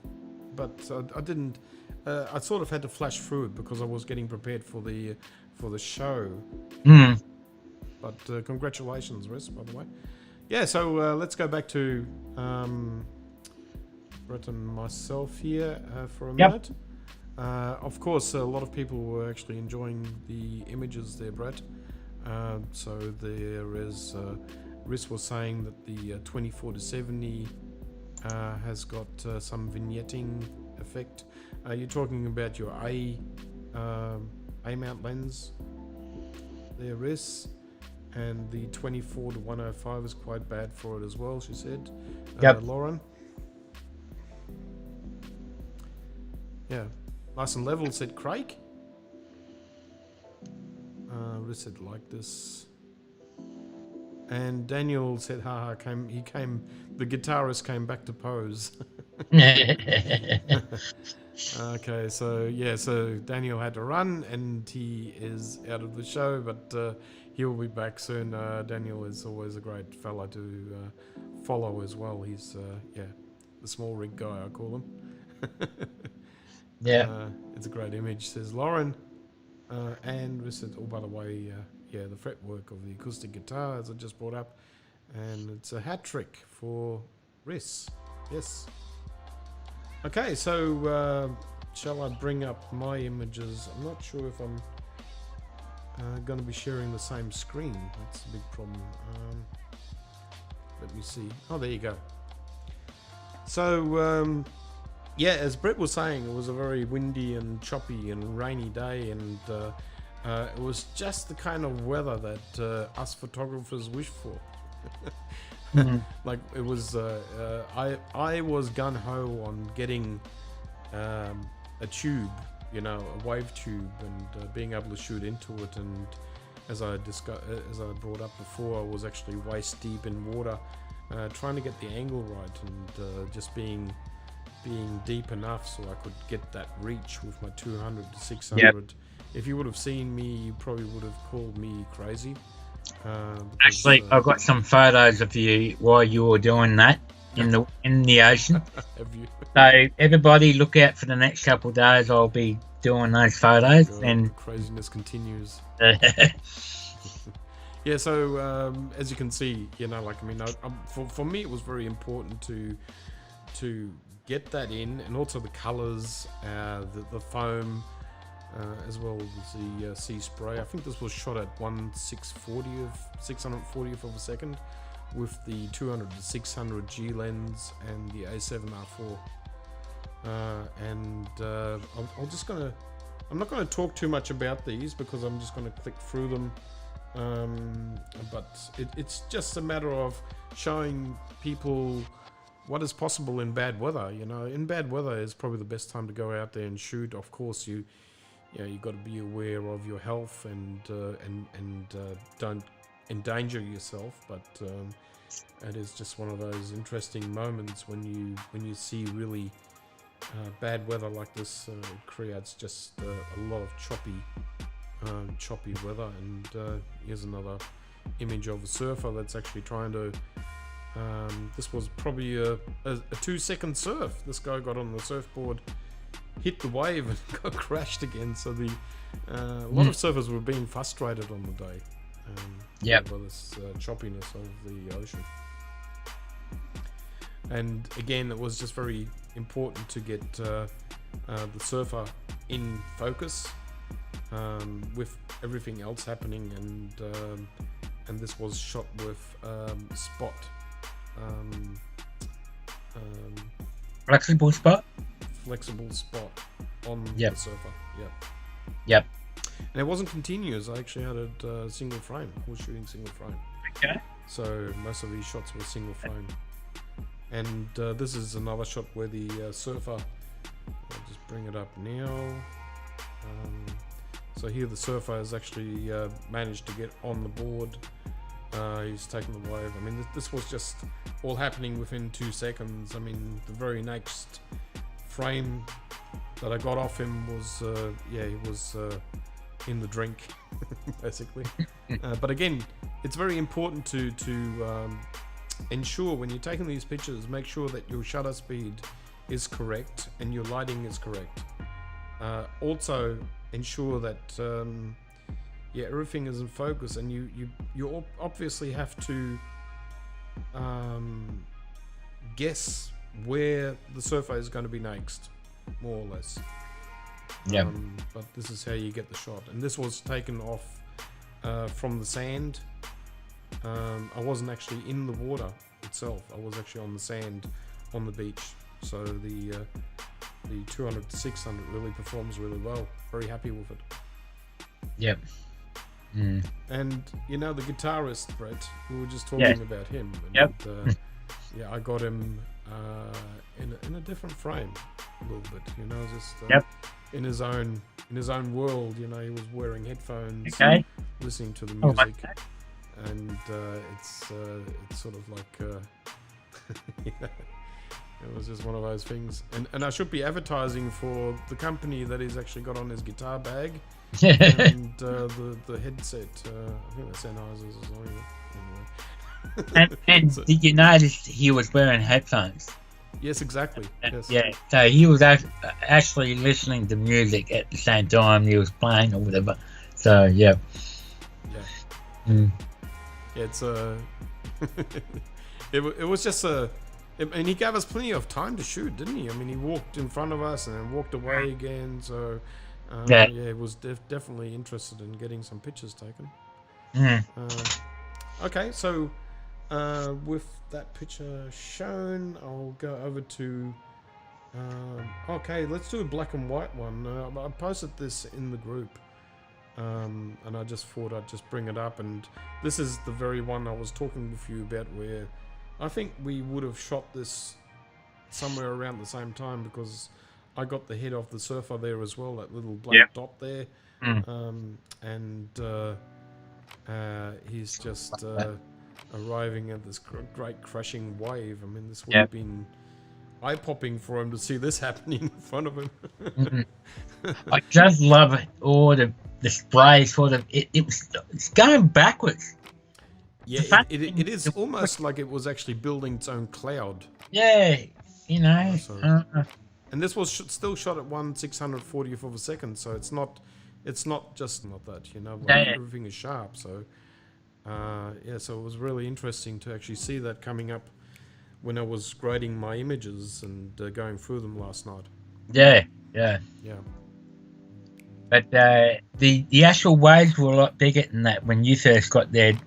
but I didn't. I sort of had to flash through it because I was getting prepared for the show. Mm. But congratulations, Rhys, by the way. Yeah, so let's go back to Brett and myself here for a minute. Of course, a lot of people were actually enjoying the images there, Brett. So there is, Rhys was saying that the 24 to 70 has got some vignetting effect. You're talking about your A mount lens there, Rhys. and the 24 to 105 is quite bad for it as well, she said. Yep. Lauren. Yeah, nice and level, said Craig. Said like this. And Daniel said, haha, the guitarist came back to pose. Okay, so Daniel had to run and he is out of the show, but he'll be back soon. Daniel is always a great fella to follow as well. He's, the small rig guy, I call him. Yeah. It's a great image, says Lauren. And we said, oh, by the way, the fretwork of the acoustic guitar, as I just brought up, and it's a hat trick for Riss. Yes. Okay, so shall I bring up my images? I'm not sure if I'm going to be sharing the same screen. That's a big problem. Let me see. Oh, there you go. So, as Brett was saying, it was a very windy and choppy and rainy day, and it was just the kind of weather that us photographers wish for. Mm-hmm. Like it was, I was gun ho on getting a tube, a wave tube, and being able to shoot into it. And as I brought up before, I was actually waist deep in water, trying to get the angle right, and just being deep enough so I could get that reach with my 200 to 600. Yep. If you would have seen me, you probably would have called me crazy. Actually, I've got some photos of you while you were doing that in the ocean. Have you? So everybody, look out for the next couple of days. I'll be doing those photos, and the craziness continues. Yeah. So as you can see, for me, it was very important to get that in, and also the colors, the foam, as well as the sea spray. I think this was shot at 640th of a second with the 200 to 600 G lens and the A7R4. I'm not gonna talk too much about these because I'm just gonna click through them. But it's just a matter of showing people what is possible in bad weather. In bad weather is probably the best time to go out there and shoot. Of course, you got to be aware of your health and don't endanger yourself. But it is just one of those interesting moments when you see really bad weather like this. It creates just a lot of choppy weather. And here's another image of a surfer that's actually trying to. This was probably a 2-second surf. This guy got on the surfboard, hit the wave, and got crashed again. So a lot of surfers were being frustrated on the day by this choppiness of the ocean. And again, it was just very important to get the surfer in focus with everything else happening, and this was shot with spot. flexible spot on Yep. the surfer. Yep. And it wasn't continuous. I actually had it single frame. I was shooting single frame. Okay. So most of these shots were single frame. And this is another shot where the surfer, I'll just bring it up now. So here the surfer has actually managed to get on the board. He's taken the wave. I mean, this was just all happening within 2 seconds. I mean, the very next frame that I got off him was, he was in the drink, basically. But again, it's very important to ensure when you're taking these pictures, make sure that your shutter speed is correct and your lighting is correct. Also, ensure that everything is in focus, and you obviously have to guess where the surfer is going to be next, more or less. Yeah. But this is how you get the shot, and this was taken off from the sand. I wasn't actually in the water itself. I was actually on the sand on the beach. So the 200 to 600 really performs really well. Very happy with it. Yep. And you know the guitarist Brett, we were just talking about him. And, yeah, I got him in a different frame a little bit. You know, just in his own world. You know, he was wearing headphones, listening to the music, and it's sort of like it was just one of those things. And I should be advertising for the company that he's actually got on his guitar bag. And the headset, I think that's Sennheiser's or something. Anyway. And did you notice he was wearing headphones? Yes, exactly. Yes. Yeah, so he was actually listening to music at the same time he was playing or whatever. So yeah. Yeah, it's it was just and he gave us plenty of time to shoot, didn't he? I mean, he walked in front of us and then walked away again. So he was definitely interested in getting some pictures taken. Okay, so with that picture shown, I'll go over to. Okay, let's do a black and white one. I posted this in the group, and I just thought I'd just bring it up. And this is the very one I was talking with you about, where I think we would have shot this somewhere around the same time, because I got the head of the surfer there as well, that little black dot there. And he's just arriving at this great crashing wave. I mean, this would have been eye-popping for him to see this happening in front of him. I just love it. All the spray sort of, it's going backwards. Yeah, it is almost like it was actually building its own cloud. Yeah, you know. And this was still shot at 1/640th of a second, so it's not just that, you know, like everything is sharp. So so it was really interesting to actually see that coming up when I was grading my images and going through them last night. Yeah. But the actual waves were a lot bigger than that when you first got there.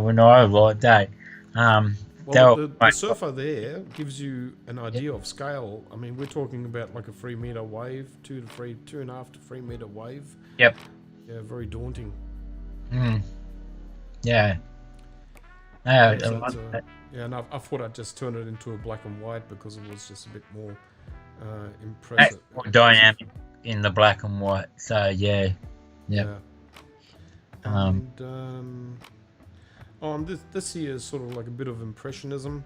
When I arrived there. Well, the surfer there gives you an idea of scale. I mean, we're talking about like a 3 meter wave, 2.5 to 3 meter wave. Yep. Yeah, very daunting. Yeah. And I thought I'd just turn it into a black and white because it was just a bit more impressive. More dynamic in the black and white. So yeah. And this here is sort of like a bit of impressionism.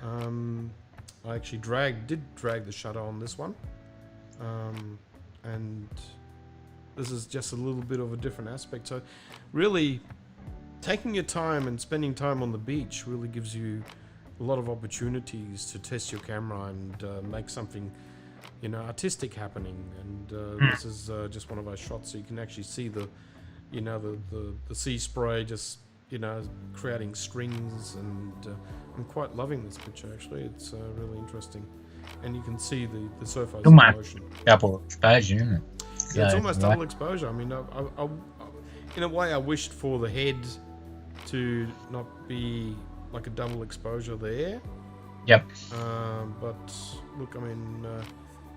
I actually did drag the shutter on this one, and this is just a little bit of a different aspect. So really taking your time and spending time on the beach really gives you a lot of opportunities to test your camera and make something, you know, artistic happening. And this is just one of those shots, so you can actually see the sea spray just, you know, creating strings, and I'm quite loving this picture actually. It's really interesting, and you can see the surface in motion. Double exposure, isn't it? Yeah, it's almost double exposure. I mean, I in a way I wished for the head to not be like a double exposure there. Yep. But look, I mean,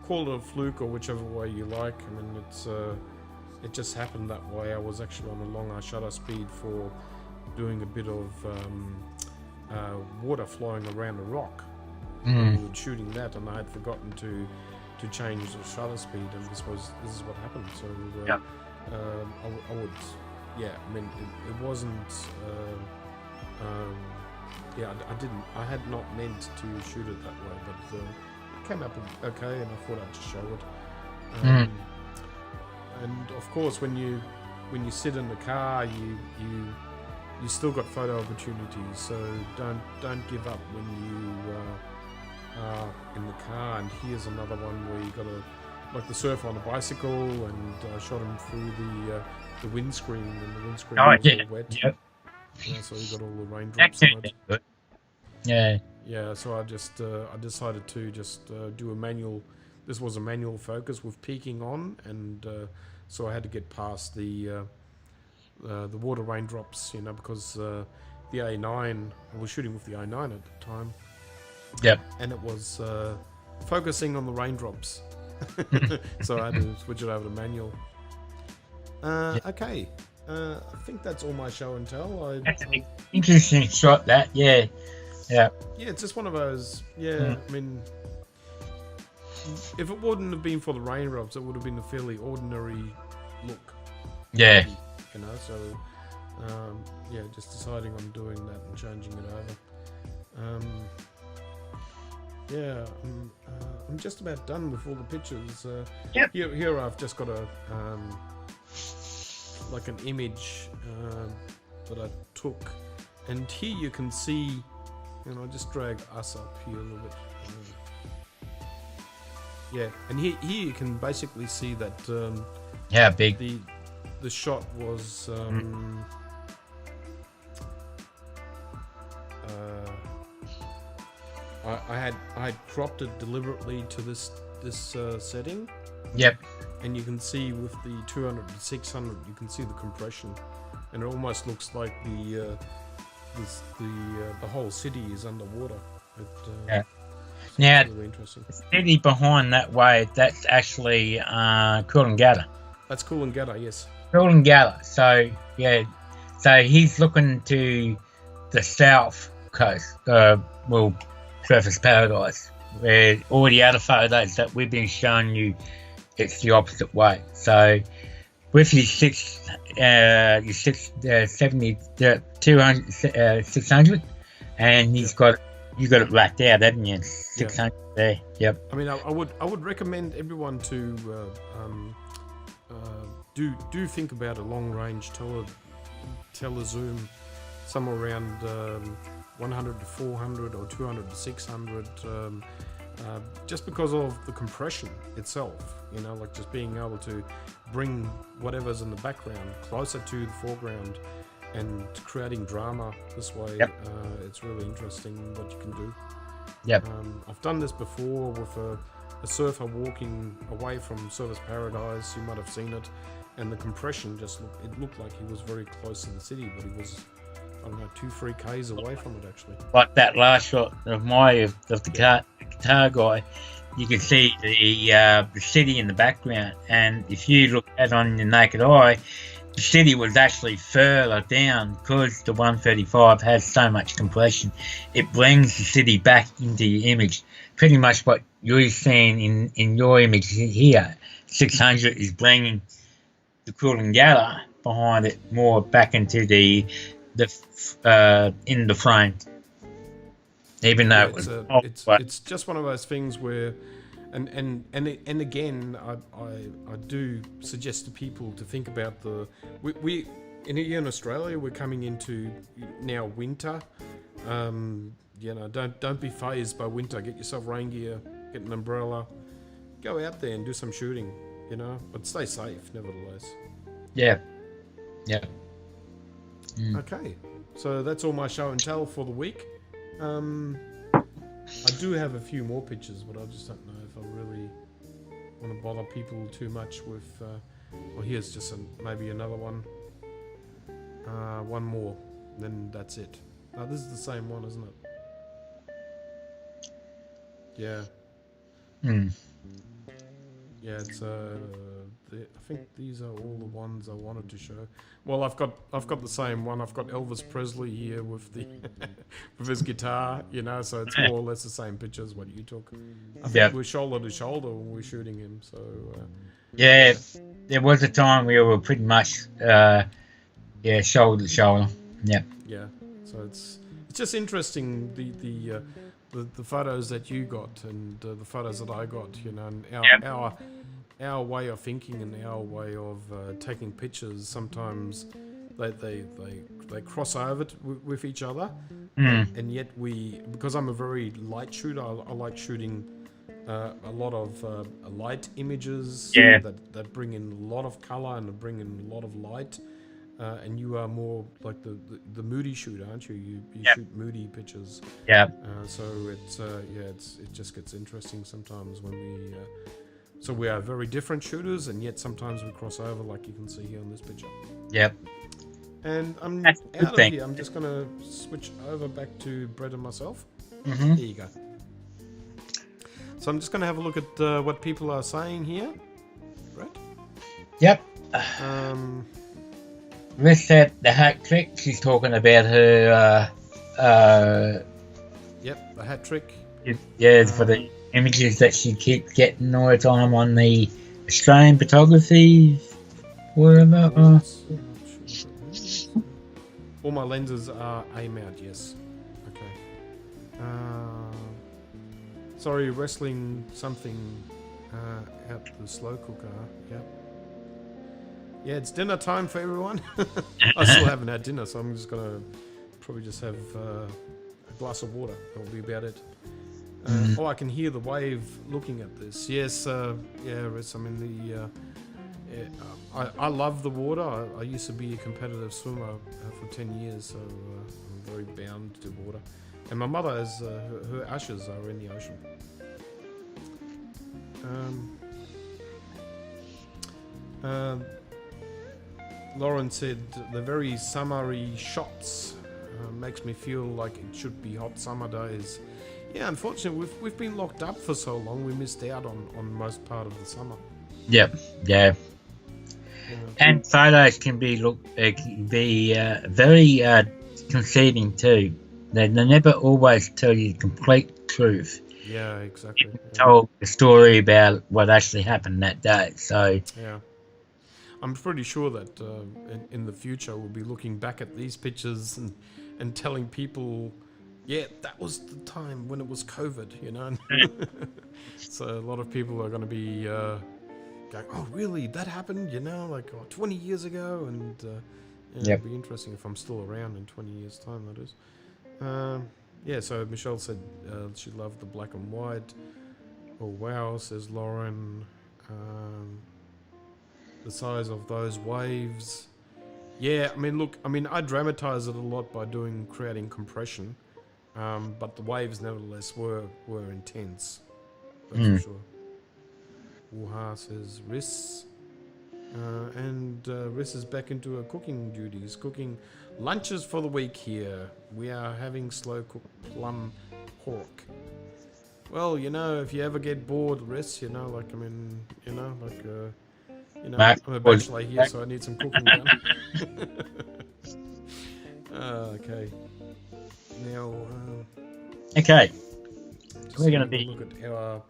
call it a fluke or whichever way you like. I mean, it just happened that way. I was actually on a longer shutter speed for doing a bit of water flowing around a rock. We were shooting that, and I had forgotten to change the shutter speed, and this is what happened. So I would, I mean, it wasn't. I had not meant to shoot it that way, but it came up okay, and I thought I'd just show it. And of course, when you sit in the car, you still got photo opportunities. So don't give up when you are in the car. And here's another one where you got like the surfer on a bicycle, and I shot him through the windscreen, and the windscreen was all wet. Yep. Yeah, so you got all the raindrops in it. Yeah. Yeah, so I just I decided to just do a manual. This was a manual focus with peaking on, and so I had to get past the water raindrops, you know, because the A9, I was shooting with the A9 at the time. Yep. And it was focusing on the raindrops, so I had to switch it over to manual. Okay. I think that's all my show and tell. That's an interesting shot, that. Yeah. Yeah, it's just one of those. Yeah, Mm. I mean, if it wouldn't have been for the raindrops, it would have been a fairly ordinary look. Yeah. You know, so yeah, just deciding on doing that and changing it over. Yeah, I'm just about done with all the pictures. Yep. Here I've just got a like an image that I took, and here you can see, and I'll just drag us up here a little bit. Yeah, and here you can basically see that How big? the shot was I had cropped it deliberately to this setting, Yep. and you can see with the 200 to 600 you can see the compression, and it almost looks like the whole city is underwater. Yeah. Now, really interesting. the city behind that way, that's actually Coolangatta. That's Coolangatta, yes. Coolangatta. So, yeah. So he's looking to the south coast, well, Surface Paradise, where all the other photos that we've been showing you, it's the opposite way. So, with your 670, 200, 600, and you got it racked out, haven't you? 600 there. Yep. I mean, I would recommend everyone to do think about a long range telezoom, somewhere around 100 to 400 or 200 to 600, just because of the compression itself. You know, like just being able to bring whatever's in the background closer to the foreground and creating drama this way. Yep. It's really interesting what you can do. Yep. I've done this before with a surfer walking away from Surface Paradise. You might have seen it, and the compression just looked like he was very close to the city, but he was, I don't know, 2-3 k's away from it actually. Like that last shot of the guitar guy, you can see the city in the background, and if you look at it on the naked eye, the city was actually further down because the 135 has so much compression. It brings the city back into your image. Pretty much what you're seeing in your image here. 600 is bringing the Coolangatta behind it more back into the in the frame. Even though it's just one of those things where, and again, I do suggest to people to think about we here in Australia, we're coming into now winter. You know, don't be fazed by winter. Get yourself rain gear, get an umbrella, go out there and do some shooting. You know, but stay safe nevertheless. Yeah. Okay, so that's all my show and tell for the week. I do have a few more pictures, but I just don't know if I really want to bother people too much with. Well, here's just maybe another one. One more, then that's it. This is the same one, isn't it? Yeah. Yeah, it's I think these are all the ones I wanted to show. Well, I've got the same one. I've got Elvis Presley here with the with his guitar, you know. So it's more or less the same picture as what you took. I think we're shoulder to shoulder when we're shooting him. So yeah, there was a time we were pretty much shoulder to shoulder. Yeah. Yeah. So it's just interesting the photos that you got and the photos that I got, you know, and our way of thinking and our way of taking pictures. Sometimes they cross over with each other, and yet because I'm a very light shooter, I like shooting a lot of light images that bring in a lot of color and bring in a lot of light. And you are more like the moody shooter, aren't you? You shoot moody pictures. Yeah. So it just gets interesting sometimes when we. So we are very different shooters, and yet sometimes we cross over, like you can see here on this picture. Yep. And I'm That's out of here. I'm just gonna switch over back to Brett and myself. Mm-hmm. There you go. So I'm just gonna have a look at what people are saying here, Brett. Yep. Riss said the hat trick. She's talking about her. Yep, the hat trick. Yeah, for the images that she keeps getting all the time on the Australian photography, whatever. All my lenses are A mount, yes. Okay. Sorry, wrestling something out the slow cooker. Yep. Yeah, it's dinner time for everyone. I still haven't had dinner, so I'm just gonna probably just have a glass of water. That'll be about it. Oh, I can hear the wave looking at this. Yes, yeah, Riss, I'm in the... I love the water. I used to be a competitive swimmer for 10 years, so I'm very bound to water. And my mother has her ashes are in the ocean. Lauren said the very summery shots makes me feel like it should be hot summer days. Yeah, unfortunately, we've been locked up for so long, we missed out on most part of the summer. Yep, yeah. And photos can be very conceding too. They never always tell you the complete truth. Yeah, exactly. Tell the story about what actually happened that day. So yeah, I'm pretty sure that in the future we'll be looking back at these pictures and telling people, yeah, that was the time when it was COVID, you know. So a lot of people are going to be going, oh, really? That happened, you know, like 20 years ago, and it'll be interesting if I'm still around in 20 years' time. That is. Yeah. So Michelle said she loved the black and white. Oh wow, says Lauren. The size of those waves. Yeah, I mean, look, I dramatize it a lot by creating compression, but the waves nevertheless were intense. That's for sure. Wuha says Riss. And Riss is back into her cooking duties, cooking lunches for the week here. We are having slow cooked plum pork. Well, you know, if you ever get bored, Riss, you know, like, I'm a bachelor here, so I need some cooking done. Okay. Now, okay. We're going to be... look at our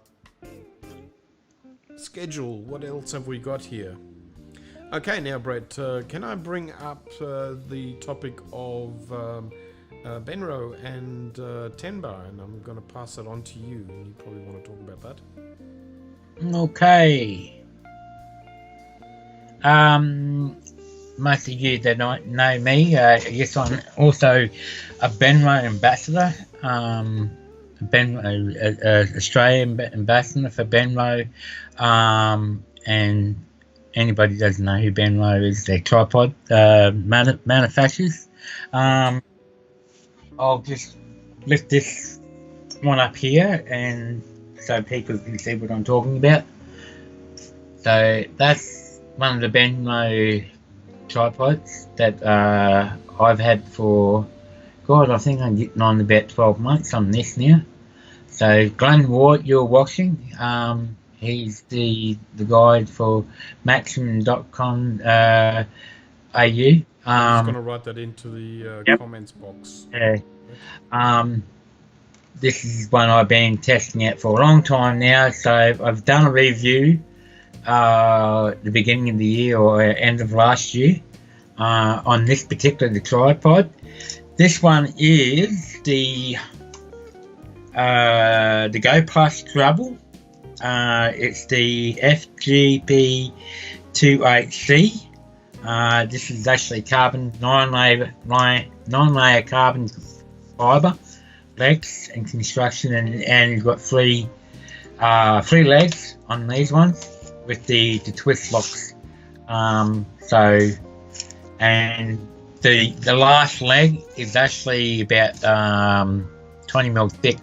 schedule. What else have we got here? Okay, now, Brett, can I bring up the topic of Benro and Tenbar, and I'm going to pass it on to you, and you probably want to talk about that. Okay. Most of you that know me, yes, I'm also a Benro ambassador, Australian ambassador for Benro, and anybody who doesn't know who Benro is, they're tripod manufacturers. I'll just lift this one up here, and so people can see what I'm talking about. So that's one of the Benro tripods that I've had for, God, I think I'm getting on about 12 months on this now. So Glenn Ward, you're watching, he's the guide for maximum.com AU. I'm just going to write that into the comments box. Yeah. This is one I've been testing out for a long time now. So I've done a review the beginning of the year or end of last year on this particular tripod. This one is the Go Plus Trouble. It's the FGP28C. This is actually carbon nine-layer carbon fiber legs and construction, and you've got three legs on these ones with the twist locks. So, and the last leg is actually about 20 mil thick.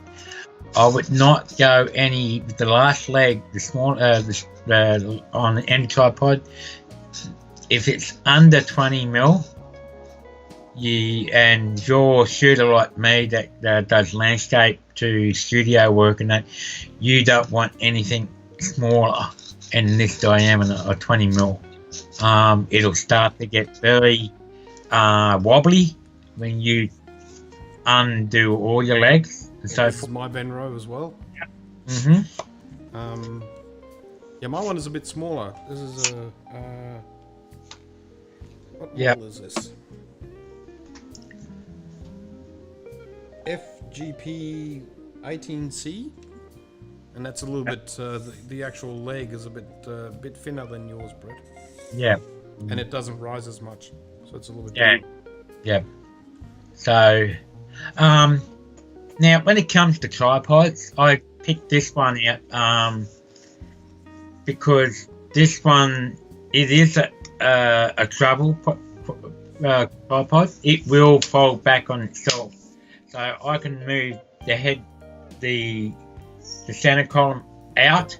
I would not go any with the last leg, the small on any tripod. If it's under 20 mil, and you're a shooter like me that does landscape to studio work and that, you don't want anything smaller in this diameter of 20 mil. It'll start to get very wobbly when you undo all your legs and so This is forth. my Benro as well. Mm-hmm. Yeah, my one is a bit smaller. This is a what Yep. model is this? FGP 18C, and that's a little bit. The actual leg is a bit thinner than yours, Brett, Yeah. and it doesn't rise as much, so it's a little bit. Yeah. Yeah. So, now when it comes to tripods, I picked this one out because this one, it is a travel tripod. It will fold back on itself, so I can move the head, the center column out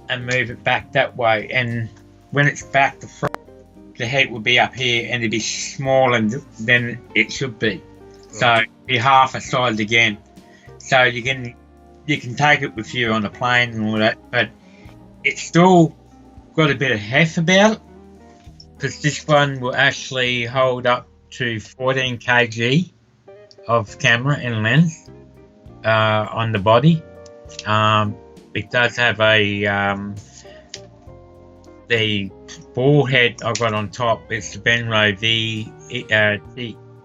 and move it back that way, and when it's back to front, the head will be up here and it'll be smaller than it should be. So it'll be half a size again. So you can take it with you on the plane and all that, but it's still got a bit of heft about it, because this one will actually hold up to 14 kg of camera and lens on the body. It does have the ball head I got on top. It's the Benro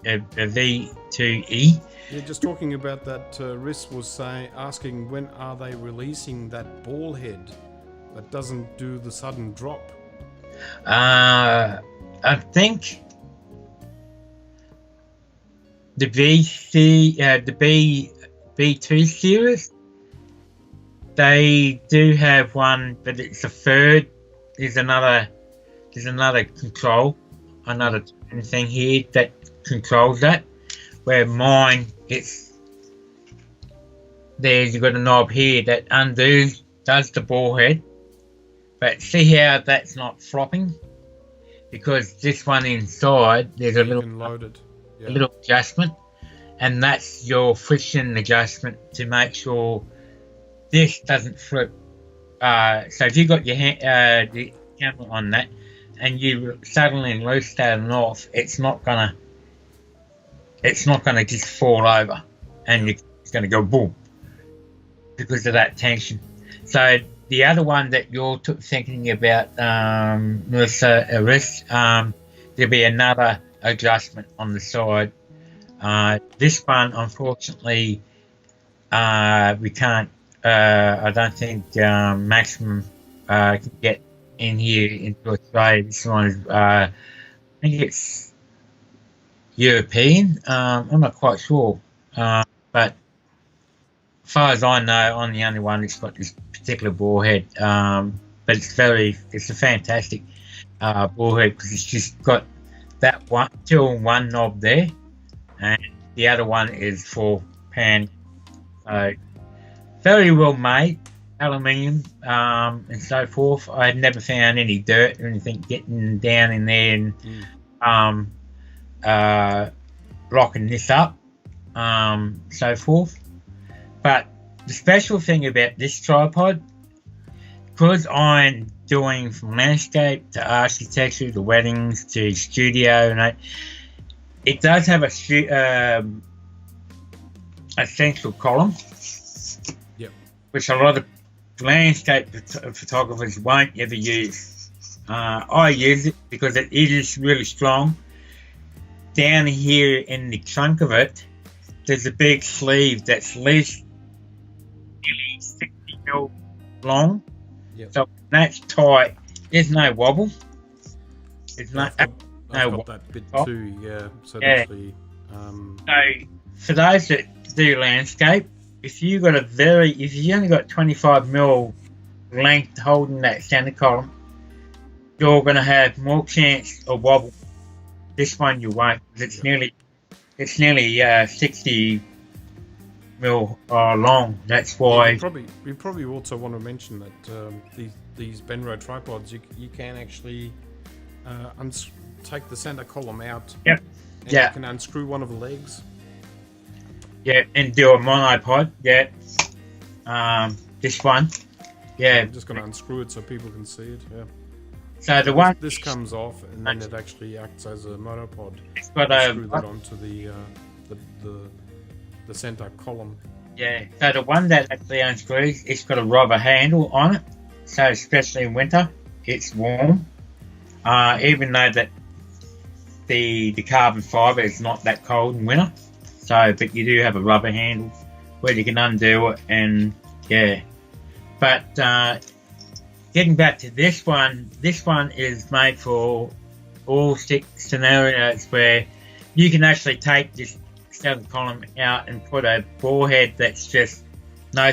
V2E. Yeah, just talking about that. Riss was asking when are they releasing that ball head that doesn't do the sudden drop. I think the B2 series, they do have one, but it's a third. There's another control, another thing here that controls that. Where mine, you've got a knob here that does the ball head. But see how that's not flopping? Because this one inside, there's a little adjustment, and that's your friction adjustment to make sure this doesn't flip. So if you got your the camera on that, and you suddenly loose that and off, it's not gonna just fall over, and it's gonna go boom because of that tension. So the other one that you're thinking about, Melissa, there'll be another adjustment on the side. This one, unfortunately, we can't. I don't think Maximum can get in here into Australia. This one is, I think it's European. I'm not quite sure, but as far as I know, I'm the only one that's got this particular ball head. But it's a fantastic ball head, because it's just got that two-in-one knob there, and the other one is for pan. So very well made, aluminium and so forth. I had never found any dirt or anything getting down in there and locking this up, so forth. But the special thing about this tripod, because I'm doing from landscape to architecture to weddings to studio, and it does have a central column, which a lot of landscape photographers won't ever use. I use it because it is really strong. Down here in the trunk of it, there's a big sleeve that's at least nearly 60 mil long. So that's tight. There's no wobble. There's I've got that bit too. Yeah. So definitely. So for those that do landscape, if you only got 25 mil length holding that center column, you're going to have more chance of wobble. This one you won't. It's nearly 60 mil long. That's why. We probably also want to mention that these Benro tripods, you can actually take the center column out. Yep. And you can unscrew one of the legs. Yeah, and do a monopod. Yeah. This one. Yeah. I'm just going to unscrew it so people can see it. Yeah. So the one this comes off, and then it actually acts as a monopod. it's got Screw that onto the center column. yeah. So the one that actually unscrews, it's got a rubber handle on it. So especially in winter, it's warm. Even though that the carbon fiber is not that cold in winter. So, but you do have a rubber handle where you can undo it, and yeah. But getting back to this one is made for all scenarios where you can actually take this center column out and put a bore head that's just no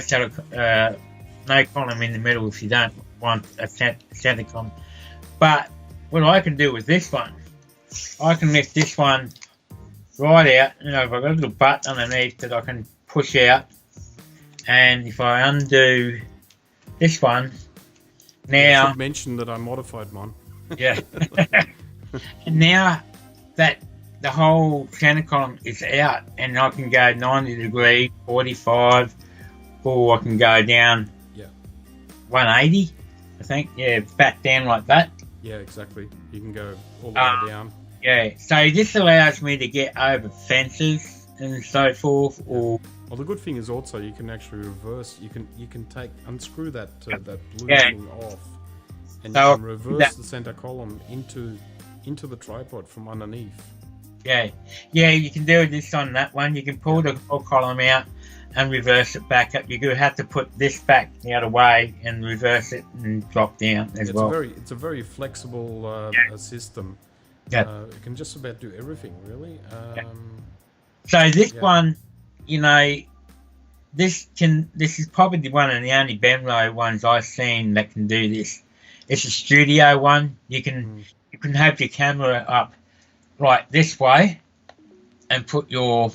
column in the middle if you don't want a center column. But what I can do with this one, I can lift this one right out. You know, I've got a little butt underneath that I can push out, and if I undo this one now, I should mention that I modified mine. yeah. And now that the whole center column is out, and I can go 90 degree, 45, or I can go down 180, I think. Yeah, back down like that. Yeah, exactly. You can go all the way down. Yeah, so this allows me to get over fences and so forth. Or well, the good thing is also you can actually reverse. You can unscrew that blue thing off, and so you can reverse the center column into the tripod from underneath. Yeah, you can do this on that one. You can pull the whole column out and reverse it back up. You do have to put this back the other way and reverse it and drop down as well. It's a very flexible system. Yeah. It can just about do everything, really. So this one, you know, this is probably one of the only Benro ones I've seen that can do this. It's a studio one. You can have your camera up like this way and put your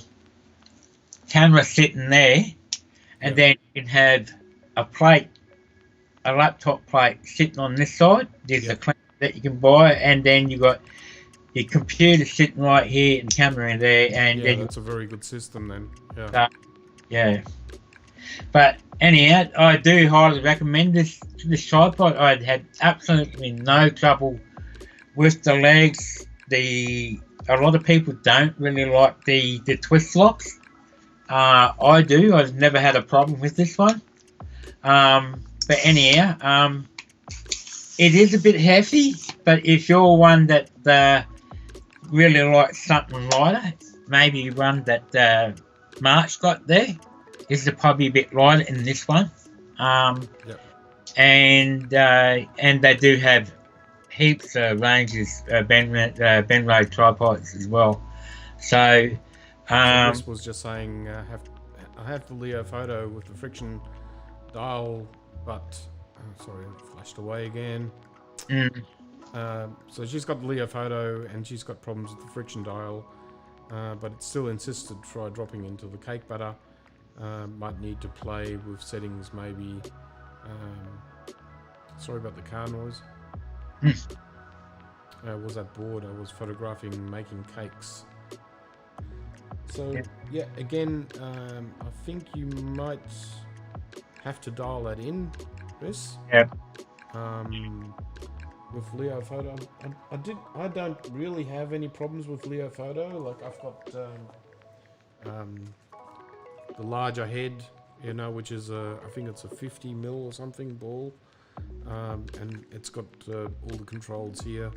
camera sitting there, and then you can have a laptop plate sitting on this side. There's a clamp that you can buy, and then you got your computer sitting right here and camera in there, and then that's a very good system then. But anyhow, I do highly recommend this tripod. I had absolutely no trouble with the legs. A lot of people don't really like the twist locks. I do. I've never had a problem with this one. But anyhow, it is a bit hefty, but if you're one that really likes something lighter, maybe one that Mark's got there, this is probably a bit lighter in this one. And they do have heaps of ranges, Benro tripods as well. So Chris was just saying, I have the Leo photo with the friction dial, but sorry, it flashed away again. So she's got the Leo photo and she's got problems with the friction dial, but it still insisted try dropping into the cake batter. Might need to play with settings maybe. Sorry about the car noise. Was that bored? I was photographing making cakes. So yeah, again, I think you might have to dial that in, Chris. With Leo photo, I don't really have any problems with Leo photo. Like I've got the larger head, you know, which is I think it's a 50 mil or something ball, and it's got all the controls here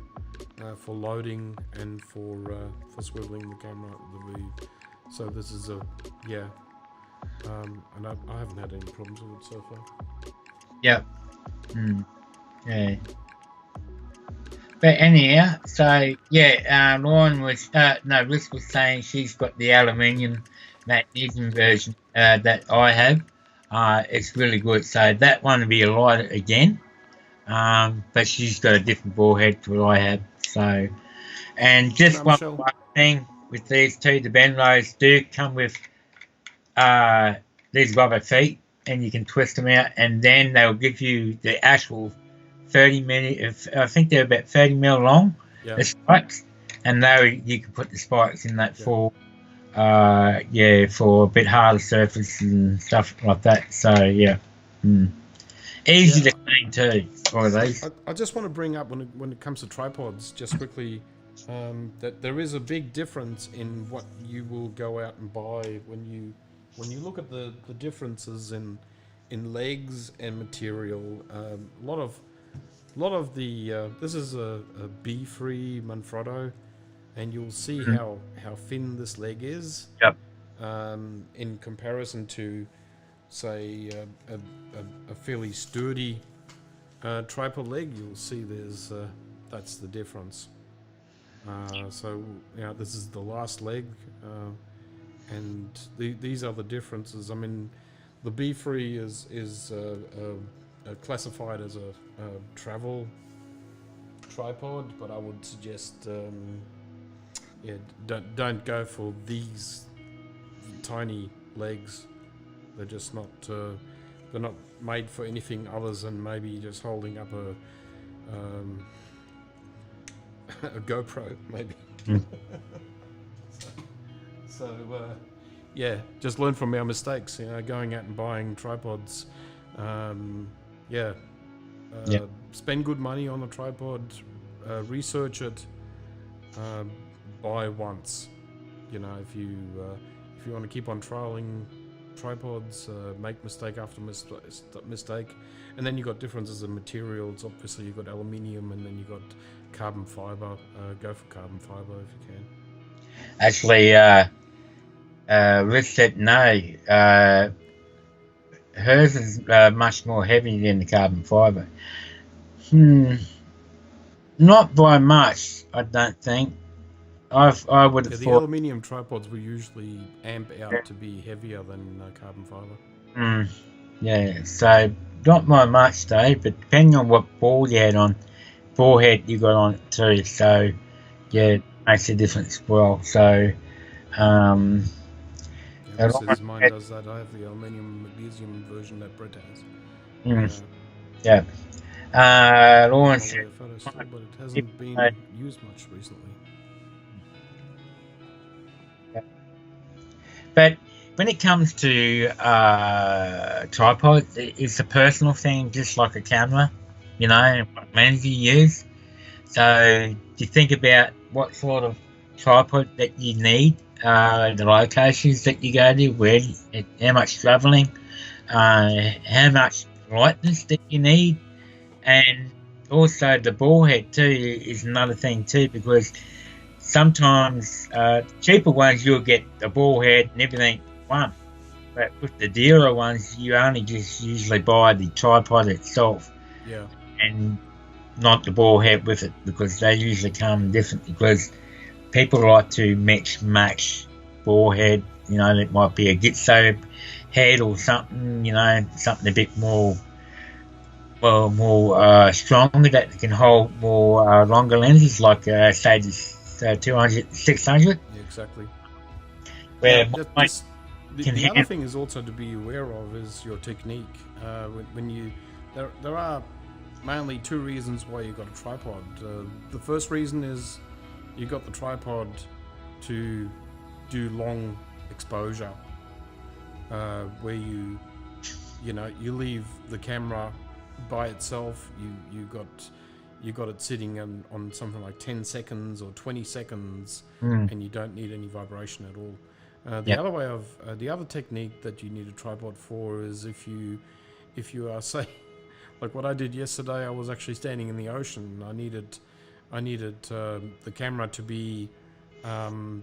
for loading and for swiveling the camera up the V. So this is and I haven't had any problems with it so far. But anyhow, so Lauren was Liz was saying she's got the aluminium magnesium version that I have. It's really good. So that one will be a lighter again, but she's got a different bore head to what I have. So, and just one thing with these two, the Benros do come with these rubber feet, and you can twist them out, and then they'll give you the actual 30 minute. I think they're about 30 mil long. The spikes, and you can put the spikes in that for a bit harder surface and stuff like that. So easy to clean Me too. Or these. I just want to bring up when it comes to tripods, just quickly, that there is a big difference in what you will go out and buy when you look at the differences in legs and material. A lot of the this is a B-free Manfrotto, and you'll see how thin this leg is. Yep. In comparison to, say, a fairly sturdy tripod leg, you'll see there's that's the difference. So this is the last leg, and these are the differences. I mean, the B-free is classified as a travel tripod, but I would suggest don't go for these tiny legs. They're just not they're not made for anything other than maybe just holding up a GoPro, maybe. So just learn from our mistakes. Going out and buying tripods. Spend good money on a tripod. Research it. Buy once. If you want to keep on trialing tripods, make mistake after mistake, and then you got differences in materials. Obviously, you got aluminium, and then you got carbon fiber. Go for carbon fiber if you can. Actually, Rick said no. Hers is much more heavy than the carbon fiber. Not by much, I don't think. I would have the thought aluminium tripods will usually amp out to be heavier than carbon fiber. So not by much though, but depending on what ball head you got on it too. So it makes a difference as well. So mine does that. I have the aluminium magnesium version that Brett has. Lauren said, but it hasn't been used much recently. But when it comes to tripod, it's a personal thing, just like a camera, what lens you use. So you think about what sort of tripod that you need, the locations that you go to, how much traveling, how much lightness that you need, and also the ball head too is another thing too, because sometimes cheaper ones you'll get the ball head and everything one, but with the dearer ones you only just usually buy the tripod itself, and not the ball head with it, because they usually come differently, because people like to match ball head. It might be a Gitso head or something, something a bit more stronger that can hold more longer lenses, like say this 200, 600. Yeah, exactly. Where the other thing is also to be aware of is your technique. There are mainly two reasons why you got a tripod. The first reason is you got the tripod to do long exposure, where you leave the camera by itself. You got it sitting on something like 10 seconds or 20 seconds, and you don't need any vibration at all. The other technique that you need a tripod for is if you are, say, like what I did yesterday. I was actually standing in the ocean. I needed the camera to be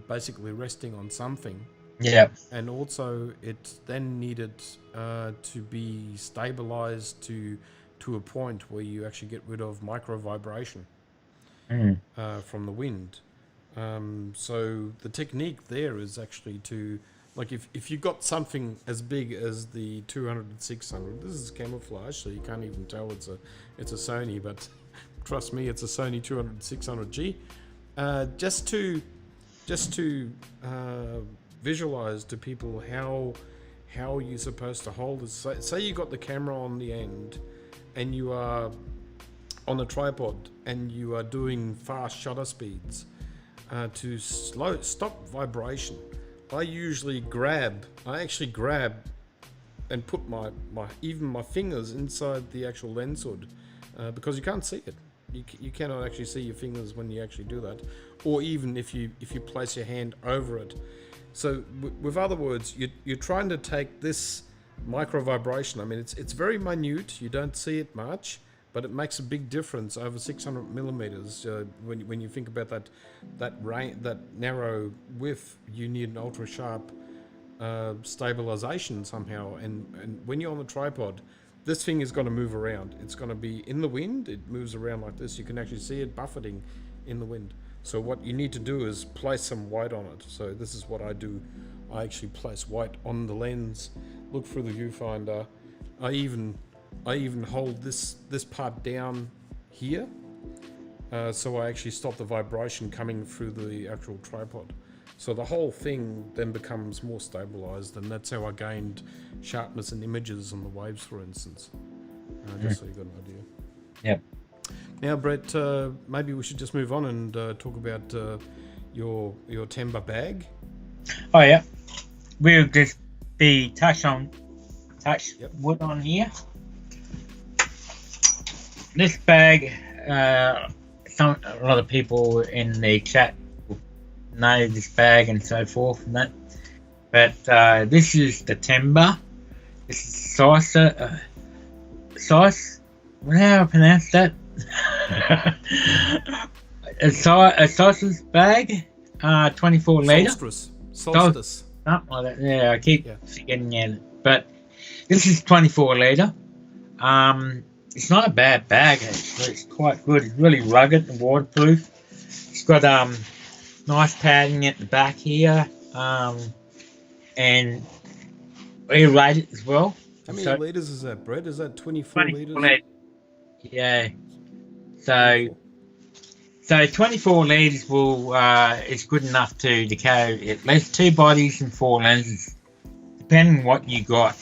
basically resting on something. And also it then needed to be stabilized to a point where you actually get rid of micro vibration from the wind. So the technique there is actually to, like, if you got something as big as the 200 and 600, this is camouflage, so you can't even tell it's a Sony, but trust me, it's a Sony 200 600G. Just to visualize to people how you're supposed to hold it. Say you got the camera on the end, and you are on a tripod, and you are doing fast shutter speeds. To stop vibration, I actually grab and put my even my fingers inside the actual lens hood, because you can't see it. You cannot actually see your fingers when you actually do that, or even if you place your hand over it. So with other words, you're trying to take this micro vibration. I mean, it's very minute. You don't see it much, but it makes a big difference over 600 millimeters. When you think about that narrow width, you need an ultra sharp stabilization somehow. And when you're on the tripod, this thing is going to move around. It's going to be in the wind. It moves around like this. You can actually see it buffeting in the wind. So what you need to do is place some white on it. So this is what I do. I actually place white on the lens, look through the viewfinder. I even hold this part down here, so I actually stop the vibration coming through the actual tripod. So the whole thing then becomes more stabilized, and that's how I gained sharpness in images on the waves, for instance. Just so you got an idea. Yep. Now, Brett, maybe we should just move on and talk about your timber bag. Oh yeah, we'll just be touch Yep. wood on here. This bag, a lot of people in the chat will know this bag and so forth and that. But this is the timber. This is size. How I pronounce that? a sausage bag, 24 litre. Solstice. Something like that. Yeah, I keep forgetting it. But this is 24 litre. It's not a bad bag actually. It's quite good. It's really rugged and waterproof. It's got nice padding at the back here, and aerated as well. How many litres is that, Brett? Is that 24 litres? Yeah. So 24 litres is good enough to carry at least 2 bodies and 4 lenses, depending on what you got.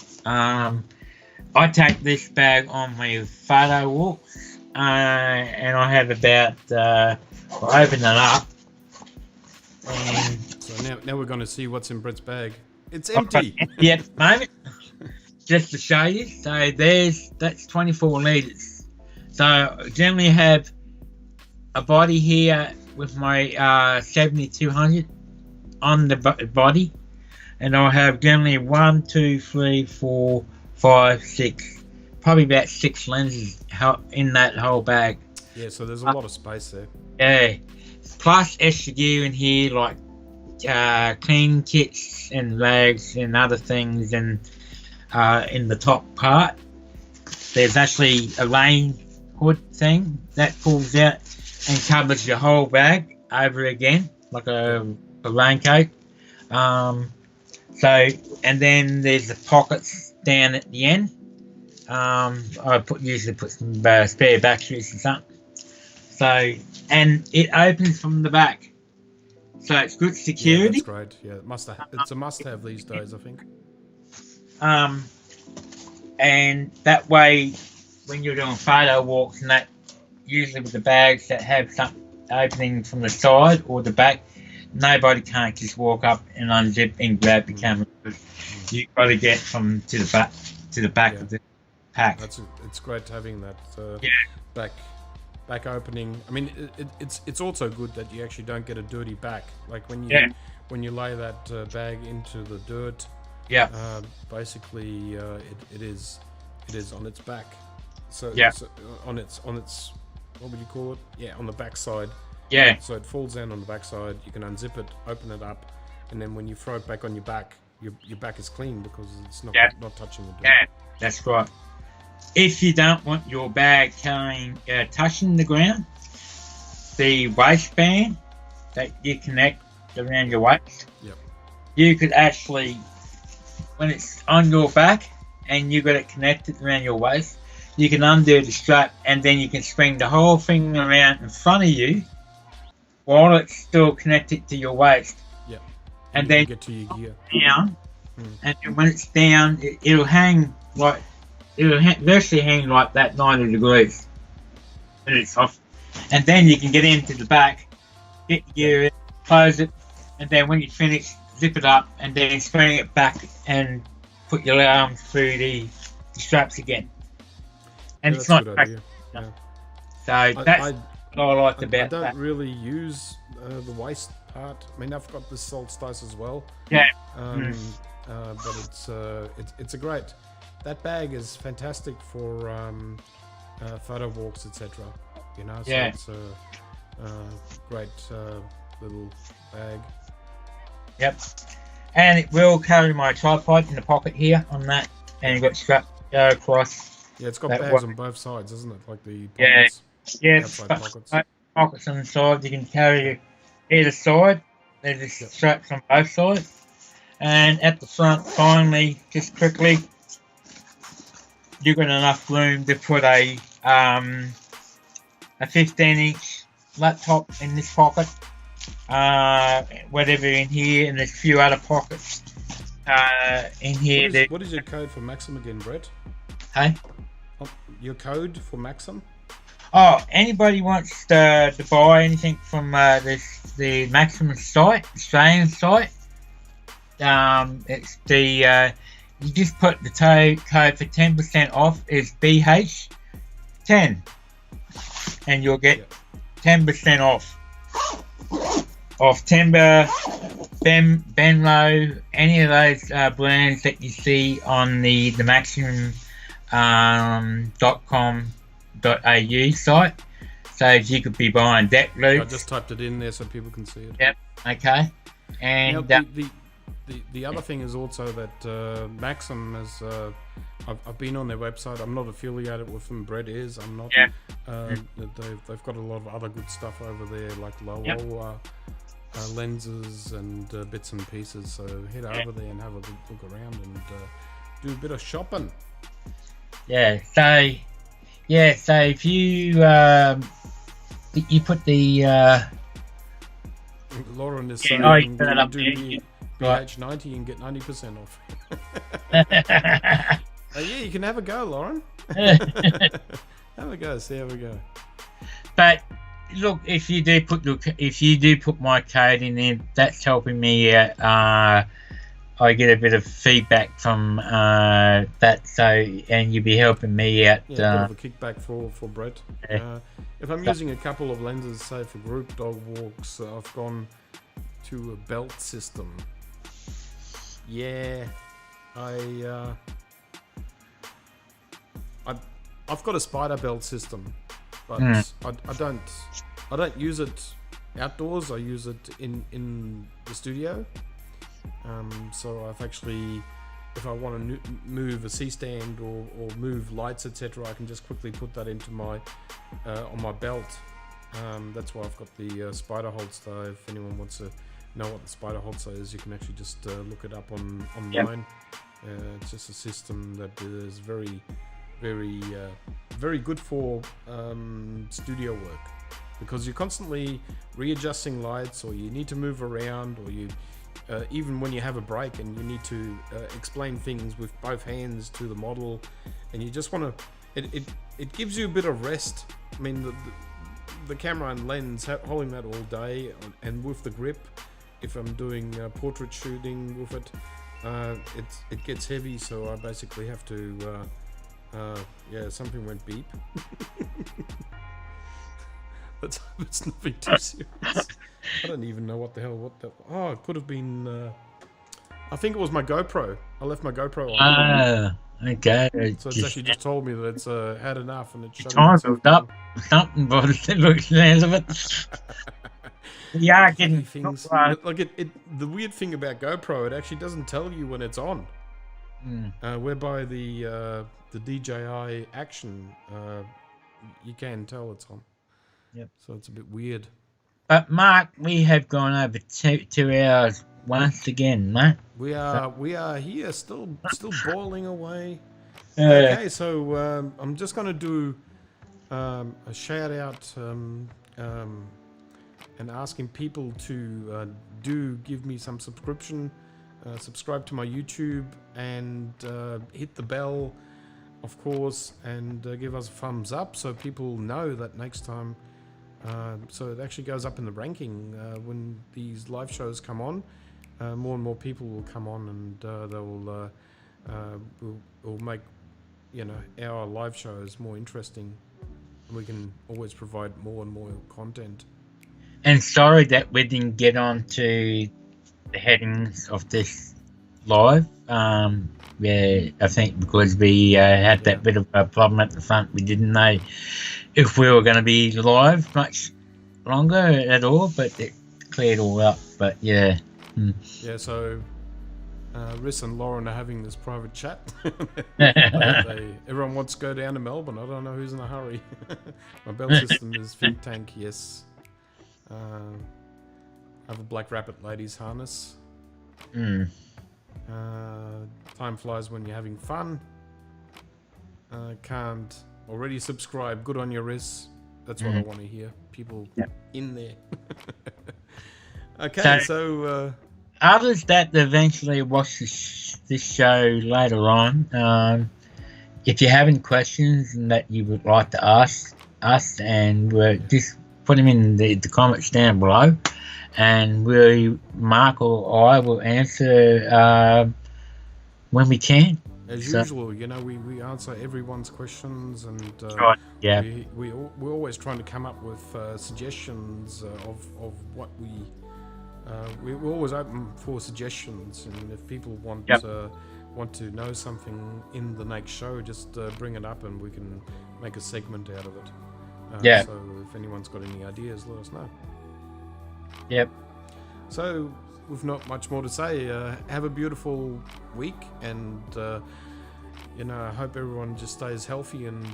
I take this bag on my photo walks, and I have about, I open it up. So now we're going to see what's in Brett's bag. It's empty. Yeah, at the moment. Just to show you. So that's 24 litres. So I generally have a body here with my 7200 on the body, and I'll have generally 1, 2, 3, 4, 5, 6, probably about 6 lenses in that whole bag. Yeah, so there's a lot of space there. Yeah, plus extra gear in here like clean kits and rags and other things, and in the top part there's actually a rain hood thing that pulls out and covers your whole bag over again like a raincoat. So, and then there's the pockets down at the end. I usually put some spare batteries or something. So, and it opens from the back, so it's good security. Yeah, that's great. Yeah, it's a must-have these days, I think. And that way, when you're doing photo walks and that, usually with the bags that have some opening from the side or the back, nobody can't just walk up and unzip and grab the camera. You've got to get to the back of the pack. It's great having that back opening. I mean, it's also good that you actually don't get a dirty back. Like when you lay that bag into the dirt. Yeah. Basically, it is on its back. So on its what would you call it? Yeah, on the back side. Yeah. So it falls down on the back side. You can unzip it, open it up, and then when you throw it back on your back, your back is clean because it's not touching the dirt. Yeah, that's right. If you don't want your bag touching the ground, the waistband that you connect around your waist, you could actually, when it's on your back and you've got it connected around your waist, you can undo the strap and then you can swing the whole thing around in front of you while it's still connected to your waist. Yeah. And then get to your gear down, and then when it's down, it'll hang like virtually hang like that 90 degrees. And it's off, and then you can get into the back, get your gear in, close it, and then when you finish, zip it up, and then swing it back and put your arms through the straps again. And Yeah, it's that's not a good idea. Yeah. so that's I, what I liked I about don't that. really use the waist part. I mean, I've got the solstice as well, Yeah. but it's a great. That bag is fantastic for photo walks, etc. You know, so Yeah. it's a great little bag. Yep. And it will carry my tripod in the pocket here on that, and you've got strap go across. Yeah, it's got that bags one. on both sides, isn't it? Like the Yeah. pockets, Yeah, outside pockets. pockets on the side. You can carry either side. There's the straps on both sides. And at the front, finally, just quickly, you've got enough room to put a 15-inch laptop in this pocket. Whatever in here, and there's a few other pockets in here. What is your code for Maxim again, Brett? Hey? Oh, your code for Maxim? Oh, anybody wants to buy anything from the Maxim site, Australian site? It's the you just put the code for 10% off is BH10, and you'll get 10% off Timber, Benlo, any of those brands that you see on the maximum.com.au site. So you could be buying deck loops. I just typed it in there so people can see it. Yep. Okay. And now, the other thing is also that Maxim is. I've been on their website. I'm not affiliated with them. Brett is. I'm not. Yeah. They've got a lot of other good stuff over there, like low lenses and bits and pieces. So head over there and have a look around and do a bit of shopping. Yeah. So if you put the Lauren is saying you put it up do there, the right. BH90 and get 90% off. Yeah, you can have a go, Lauren. Have a go. See how we go. But look, if you do put my code in there, that's helping me out. I get a bit of feedback from that, so and you'll be helping me out. Yeah, a bit of a kickback for Brett. Yeah. If I'm using a couple of lenses, say for group dog walks, I've gone to a belt system. Yeah, I've got a spider belt system, but I don't use it outdoors. I use it in the studio. So I've actually, if I want to move a C-stand or move lights, etc., I can just quickly put that into my on my belt. That's why I've got the spider holster. If anyone wants to know what the spider holster is, you can actually just look it up online. Yep. It's just a system that is very good for studio work, because you're constantly readjusting lights, or you need to move around, or you even when you have a break and you need to explain things with both hands to the model, and you just want to it gives you a bit of rest. I mean, the camera and lens, holding that all day, and with the grip, if I'm doing portrait shooting with it, it gets heavy, so I basically have to something went beep. It's nothing too serious. I don't even know what it could have been. I think it was my GoPro. I left my GoPro on. Okay. So it's actually just told me that it's had enough, and it shut itself down. Something, but it looks of it. Yeah, getting things. Like the weird thing about GoPro, it actually doesn't tell you when it's on. Whereby the DJI Action, you can tell it's on. Yep. So it's a bit weird. But Mark, we have gone over 2 hours once again, mate. We are here still boiling away. Okay, so I'm just going to do a shout out and asking people to do give me some subscription, subscribe to my YouTube, and hit the bell, of course, and give us a thumbs up so people know that next time. So it actually goes up in the ranking when these live shows come on. More and more people will come on, and they will will make, you know, our live shows more interesting. We can always provide more and more content. And sorry that we didn't get on to the headings of this live. Yeah, I think because we had that bit of a problem at the front. We didn't know if we were going to be live much longer at all, but it cleared all up. But yeah. Yeah, so Riss and Lauren are having this private chat. Everyone wants to go down to Melbourne. I don't know who's in a hurry. My belt system is Think Tank, yes. I have a Black Rabbit ladies harness. Time flies when you're having fun. Can't already subscribe. Good on your Riss. That's what I want to hear. People in there. Okay, so others that eventually watch this show later on, if you have any questions and that you would like to ask us, and just put them in the comments down below, and Mark or I will answer when we can. As usual, you know, we answer everyone's questions, and we're always trying to come up with suggestions of what we're always open for suggestions, and if people want to know something in the next show, just bring it up and we can make a segment out of it. So if anyone's got any ideas, let us know. So with not much more to say, have a beautiful week, and you know, I hope everyone just stays healthy and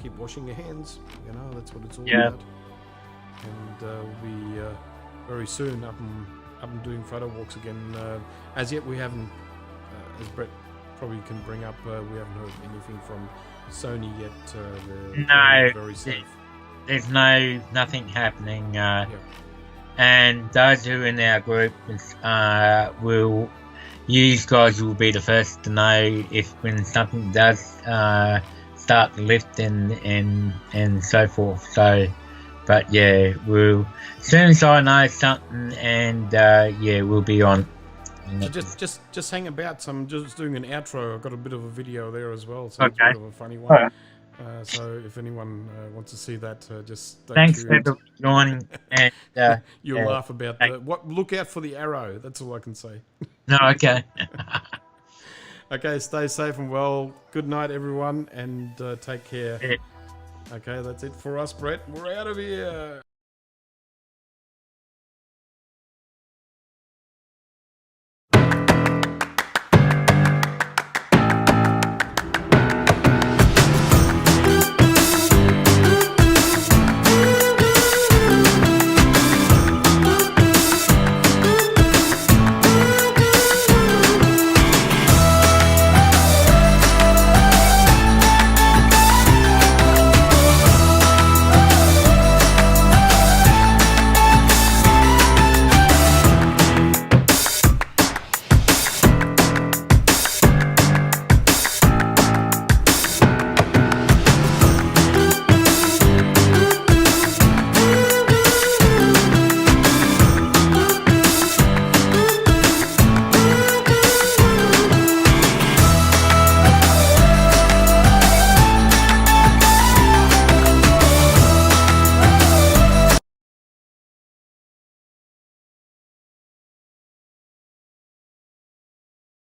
keep washing your hands. You know, that's what it's all about. And we'll be very soon up and doing photo walks again. As yet we haven't, as Brett probably can bring up, we haven't heard anything from Sony yet. They're very safe. There's nothing happening. And those who are in our group you guys will be the first to know if when something does start to lift and so forth. So, but yeah, as soon as I know something, and we'll be on. So just hang about. So I'm just doing an outro. I've got a bit of a video there as well, so it's a bit of a funny one. So if anyone wants to see that, just stay thanks tuned. for joining. And you'll laugh about what. Look out for the arrow. That's all I can say. No, okay. Okay, stay safe and well. Good night, everyone, and take care. Okay, that's it for us, Brett. We're out of here.